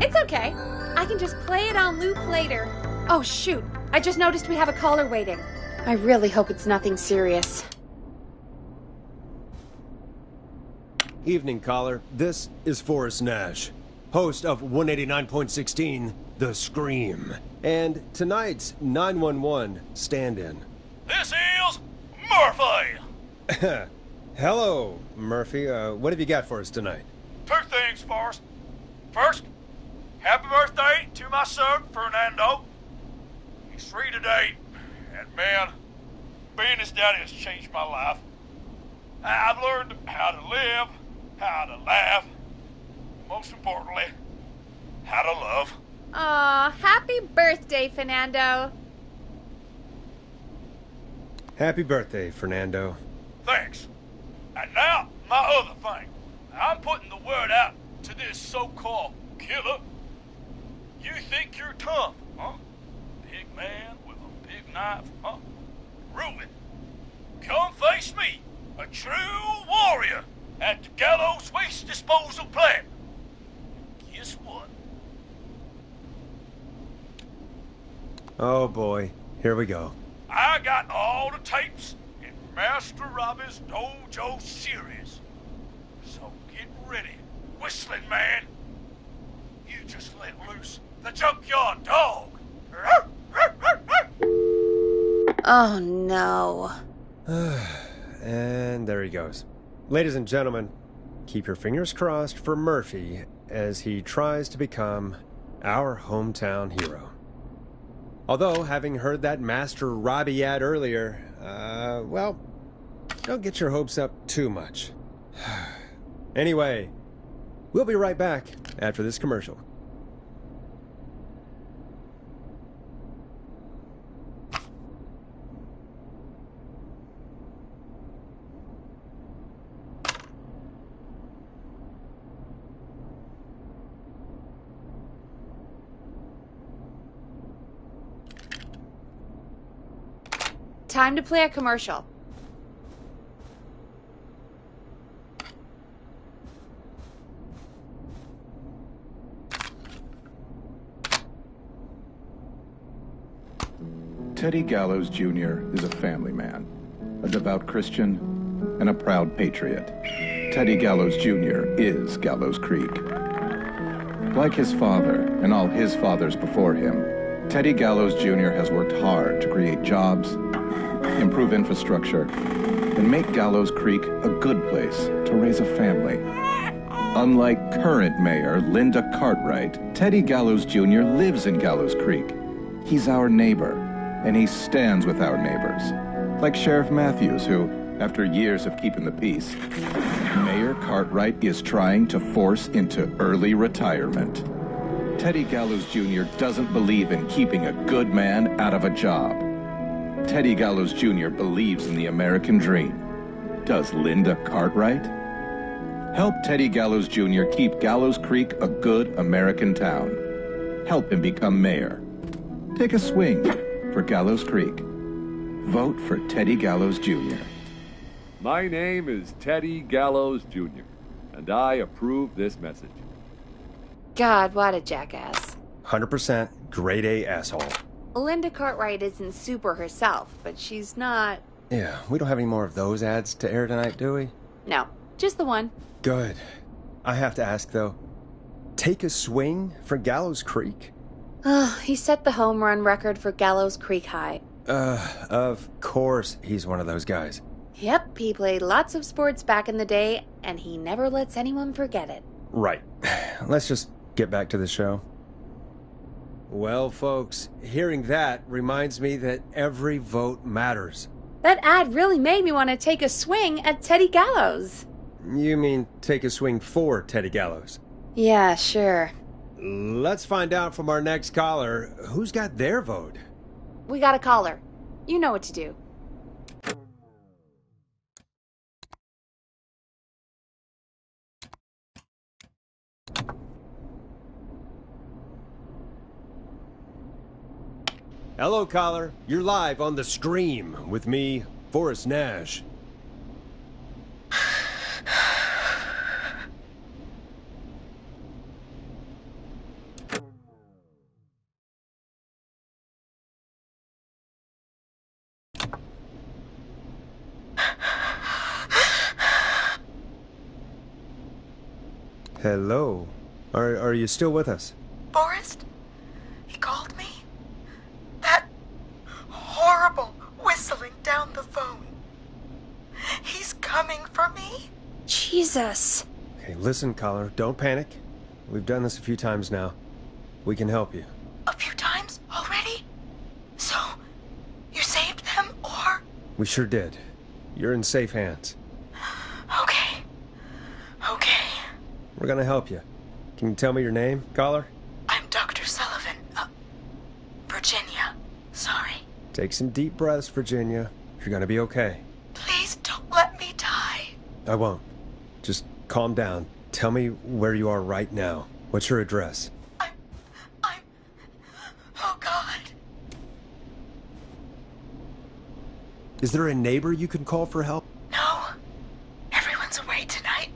[SPEAKER 2] It's okay. I can just play it on loop later. Oh, shoot. I just noticed we have a caller waiting. I really hope it's nothing serious.
[SPEAKER 1] Evening, caller. This is Forrest Nash, host of 189.16, The Scream, and tonight's 911 stand-in.
[SPEAKER 4] This is Murphy!
[SPEAKER 1] Hello, Murphy. What have you got for us tonight?
[SPEAKER 4] Two things, Forrest. First, happy birthday to my son, Fernando. He's 3 today, and man, being his daddy has changed my life. I've learned how to live, how to laugh, most importantly, how to love.
[SPEAKER 2] Aw, happy birthday, Fernando.
[SPEAKER 1] Happy birthday, Fernando.
[SPEAKER 4] Thanks. And now, my other thing. I'm putting the word out to this so-called killer. You think you're tough, huh? Big man with a big knife, huh? Ruben, come face me, a true warrior, at the Gallows Waste Disposal Plant. Guess what?
[SPEAKER 1] Oh boy, here we go.
[SPEAKER 4] I got all the tapes in Master Robbie's Dojo series. So get ready, whistling man. You just let loose the junkyard dog.
[SPEAKER 2] Oh, no.
[SPEAKER 1] And there he goes. Ladies and gentlemen, keep your fingers crossed for Murphy as he tries to become our hometown hero. Although, having heard that Master Robbie ad earlier, well, don't get your hopes up too much. Anyway, we'll be right back after this commercial.
[SPEAKER 2] Time to play a commercial.
[SPEAKER 12] Teddy Gallows Jr. is a family man, a devout Christian, and a proud patriot. Teddy Gallows Jr. is Gallows Creek. Like his father and all his fathers before him, Teddy Gallows Jr. has worked hard to create jobs, improve infrastructure, and make Gallows Creek a good place to raise a family. Unlike current mayor Linda Cartwright, Teddy Gallows Jr. lives in Gallows Creek. He's our neighbor, and he stands with our neighbors. Like Sheriff Matthews, who, after years of keeping the peace, Mayor Cartwright is trying to force into early retirement. Teddy Gallows Jr. doesn't believe in keeping a good man out of a job. Teddy Gallows Jr. believes in the American dream. Does Linda Cartwright? Help Teddy Gallows Jr. keep Gallows Creek a good American town. Help him become mayor. Take a swing for Gallows Creek. Vote for Teddy Gallows Jr.
[SPEAKER 13] My name is Teddy Gallows Jr., and I approve this message.
[SPEAKER 2] God, what a jackass.
[SPEAKER 1] 100% grade A asshole.
[SPEAKER 2] Linda Cartwright isn't super herself, but she's not...
[SPEAKER 1] Yeah, we don't have any more of those ads to air tonight, do we?
[SPEAKER 2] No, just the one.
[SPEAKER 1] Good. I have to ask, though. Take a swing for Gallows Creek?
[SPEAKER 2] He set the home run record for Gallows Creek High.
[SPEAKER 1] Of course he's one of those guys.
[SPEAKER 2] Yep, he played lots of sports back in the day, and he never lets anyone forget it.
[SPEAKER 1] Right. Let's just get back to the show. Well, folks, hearing that reminds me that every vote matters.
[SPEAKER 2] That ad really made me want to take a swing at Teddy Gallows.
[SPEAKER 1] You mean take a swing for Teddy Gallows?
[SPEAKER 2] Yeah, sure.
[SPEAKER 1] Let's find out from our next caller who's got their vote.
[SPEAKER 2] We got a caller. You know what to do.
[SPEAKER 1] Hello, caller. You're live on the stream with me, Forrest Nash. Hello. Are you still with us?
[SPEAKER 5] Forrest? He called me? That horrible whistling down the phone. He's coming for me?
[SPEAKER 2] Jesus.
[SPEAKER 1] Okay, listen, caller. Don't panic. We've done this a few times now. We can help you.
[SPEAKER 5] A few times already? So, you saved them, or?
[SPEAKER 1] We sure did. You're in safe hands.
[SPEAKER 5] Okay. Okay.
[SPEAKER 1] We're gonna help you. Can you tell me your name, caller?
[SPEAKER 5] I'm Dr. Sullivan. Virginia. Sorry.
[SPEAKER 1] Take some deep breaths, Virginia. You're gonna be okay.
[SPEAKER 5] Please don't let me die.
[SPEAKER 1] I won't. Just calm down. Tell me where you are right now. What's your address?
[SPEAKER 5] Oh, God.
[SPEAKER 1] Is there a neighbor you can call for help?
[SPEAKER 5] No. Everyone's away tonight.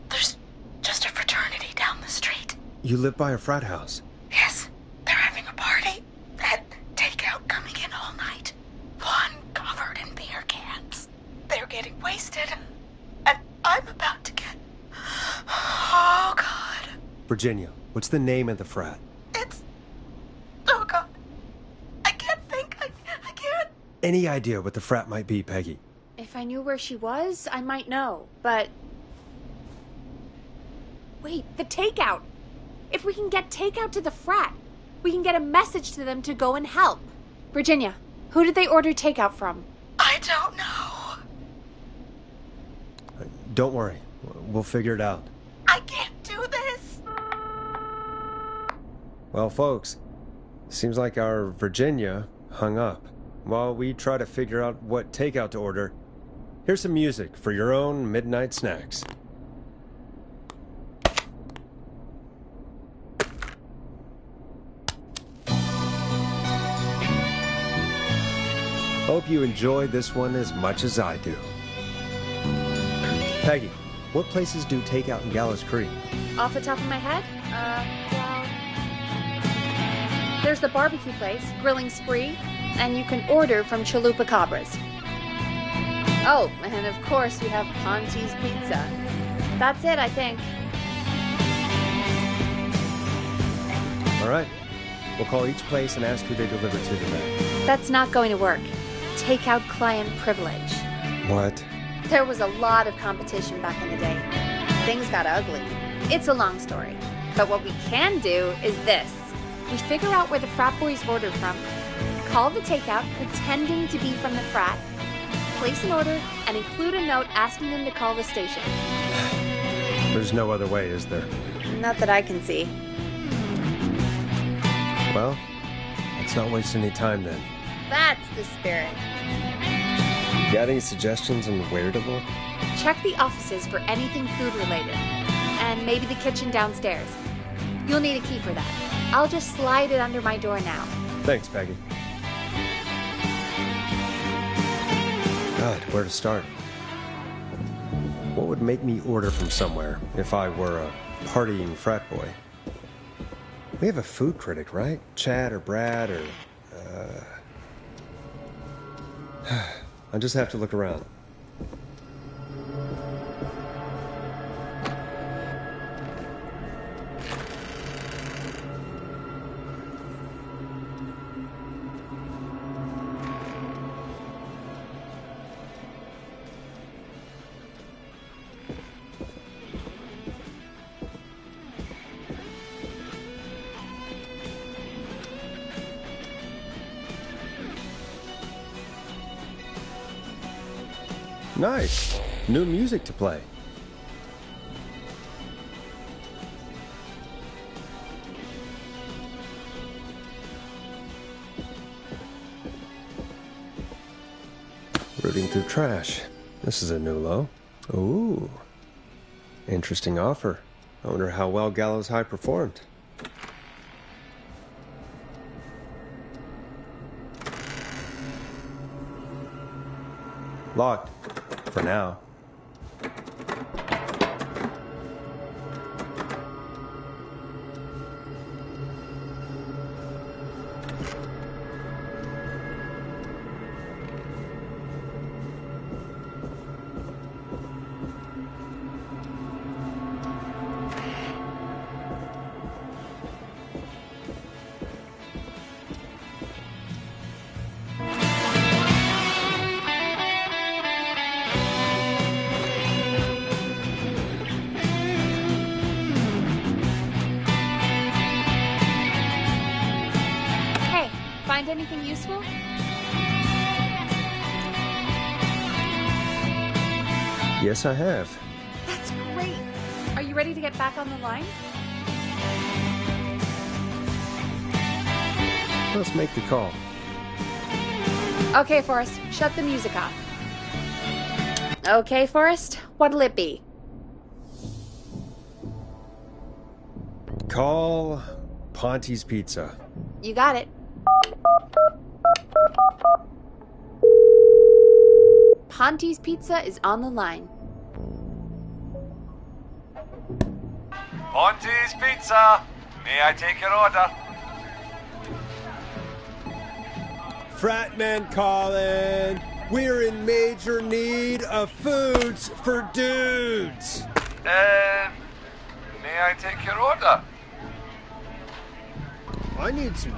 [SPEAKER 5] There's just a fraternity down the street.
[SPEAKER 1] You live by a frat house.
[SPEAKER 5] Yes. They're having a party. That takeout coming in all night. One covered in beer cans. They're getting wasted. And I'm about to get... Oh, God.
[SPEAKER 1] Virginia, what's the name of the frat?
[SPEAKER 5] It's... Oh, God. I can't think. I can't...
[SPEAKER 1] Any idea what the frat might be, Peggy?
[SPEAKER 2] If I knew where she was, I might know, but... Wait, the takeout! If we can get takeout to the frat, we can get a message to them to go and help. Virginia, who did they order takeout from?
[SPEAKER 5] I don't know.
[SPEAKER 1] Don't worry. We'll figure it out.
[SPEAKER 5] I can't do this.
[SPEAKER 1] Well, folks, seems like our Virginia hung up. While we try to figure out what takeout to order, here's some music for your own midnight snacks. Hope you enjoyed this one as much as I do. Peggy, what places do takeout in Gallows Creek?
[SPEAKER 2] Off the top of my head? Well... There's the barbecue place, Grilling Spree, and you can order from Chalupa Cabras. Oh, and of course we have Ponte's Pizza. That's it, I think.
[SPEAKER 1] All right. We'll call each place and ask who they deliver to today.
[SPEAKER 2] That's not going to work. Takeout client privilege.
[SPEAKER 1] What?
[SPEAKER 2] There was a lot of competition back in the day. Things got ugly. It's a long story. But what we can do is this. We figure out where the frat boys ordered from, call the takeout pretending to be from the frat, place an order, and include a note asking them to call the station.
[SPEAKER 1] There's no other way, is there?
[SPEAKER 2] Not that I can see.
[SPEAKER 1] Well, let's not waste any time then.
[SPEAKER 2] That's the spirit.
[SPEAKER 1] Got any suggestions on where to look?
[SPEAKER 2] Check the offices for anything food related. And maybe the kitchen downstairs. You'll need a key for that. I'll just slide it under my door now.
[SPEAKER 1] Thanks, Peggy. God, where to start? What would make me order from somewhere if I were a partying frat boy? We have a food critic, right? Chad or Brad or... I'll just have to look around. Nice. New music to play. Rooting through trash. This is a new low. Ooh. Interesting offer. I wonder how well Gallows High performed. Locked. For now.
[SPEAKER 2] Find anything useful?
[SPEAKER 1] Yes, I have.
[SPEAKER 2] That's great. Are you ready to get back on the line?
[SPEAKER 1] Let's make the call.
[SPEAKER 2] Okay, Forrest, shut the music off. Okay, Forrest, what'll it be?
[SPEAKER 1] Call Ponte's Pizza.
[SPEAKER 2] You got it. Ponte's Pizza is on the line.
[SPEAKER 7] Ponte's Pizza, may I take your order?
[SPEAKER 9] Fratman calling. We're in major need of foods for dudes.
[SPEAKER 7] May I take your order?
[SPEAKER 9] I need some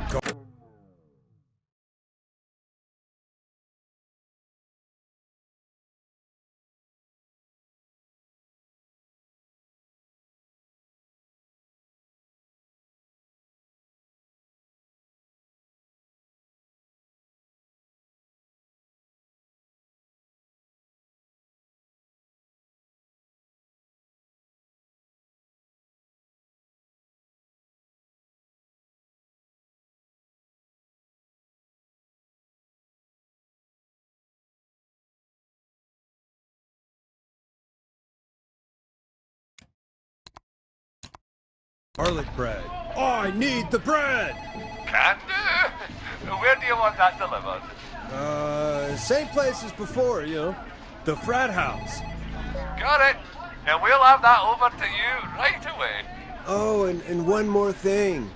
[SPEAKER 9] garlic bread. I need the bread.
[SPEAKER 7] Can do. Where do you want that delivered?
[SPEAKER 9] Same place as before, the frat house.
[SPEAKER 7] Got it. And we'll have that over to you right away.
[SPEAKER 1] Oh, and one more thing.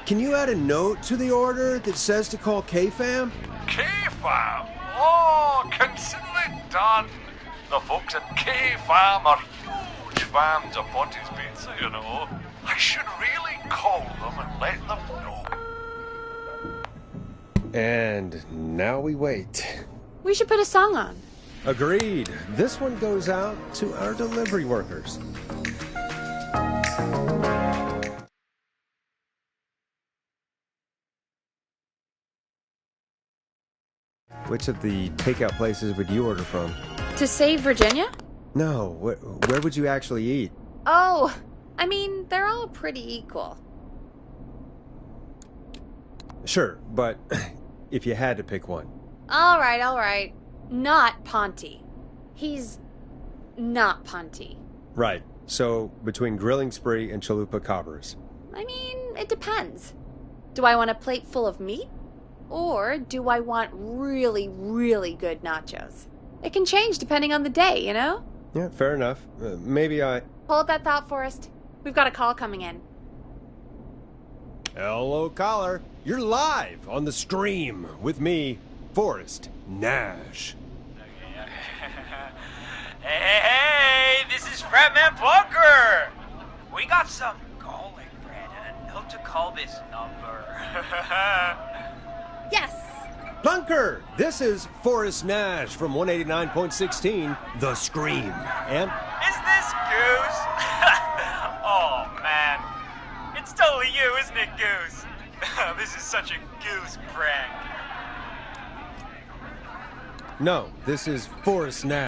[SPEAKER 1] Can you add a note to the order that says to call K-Fam?
[SPEAKER 7] K-Fam? Oh, consider it done. The folks at K-Fam are huge fans of Ponty's Pizza, I should really call them and let them know.
[SPEAKER 1] And now we wait.
[SPEAKER 2] We should put a song on.
[SPEAKER 1] Agreed. This one goes out to our delivery workers. Which of the takeout places would you order from?
[SPEAKER 2] To save Virginia?
[SPEAKER 1] No, where would you actually eat?
[SPEAKER 2] Oh, I mean, they're all pretty equal.
[SPEAKER 1] Sure, but if you had to pick one.
[SPEAKER 2] All right. Not Ponty. He's not Ponty.
[SPEAKER 1] Right. So, between Grilling Spree and Chalupa Cobbers.
[SPEAKER 2] I mean, it depends. Do I want a plate full of meat? Or do I want really, really good nachos? It can change depending on the day,
[SPEAKER 1] Yeah, fair enough. Maybe I...
[SPEAKER 2] Hold that thought, Forrest. We've got a call coming in.
[SPEAKER 9] Hello, caller. You're live on the stream with me, Forrest Nash.
[SPEAKER 14] Hey, this is Fratman Bunker. We got some garlic bread and a note to call this number.
[SPEAKER 2] Yes.
[SPEAKER 9] Bunker, this is Forrest Nash from 189.16, The Scream. And...
[SPEAKER 14] Is this Goose? Oh, man. It's totally you, isn't it, Goose? This is such a Goose prank.
[SPEAKER 9] No, this is Forrest Nash.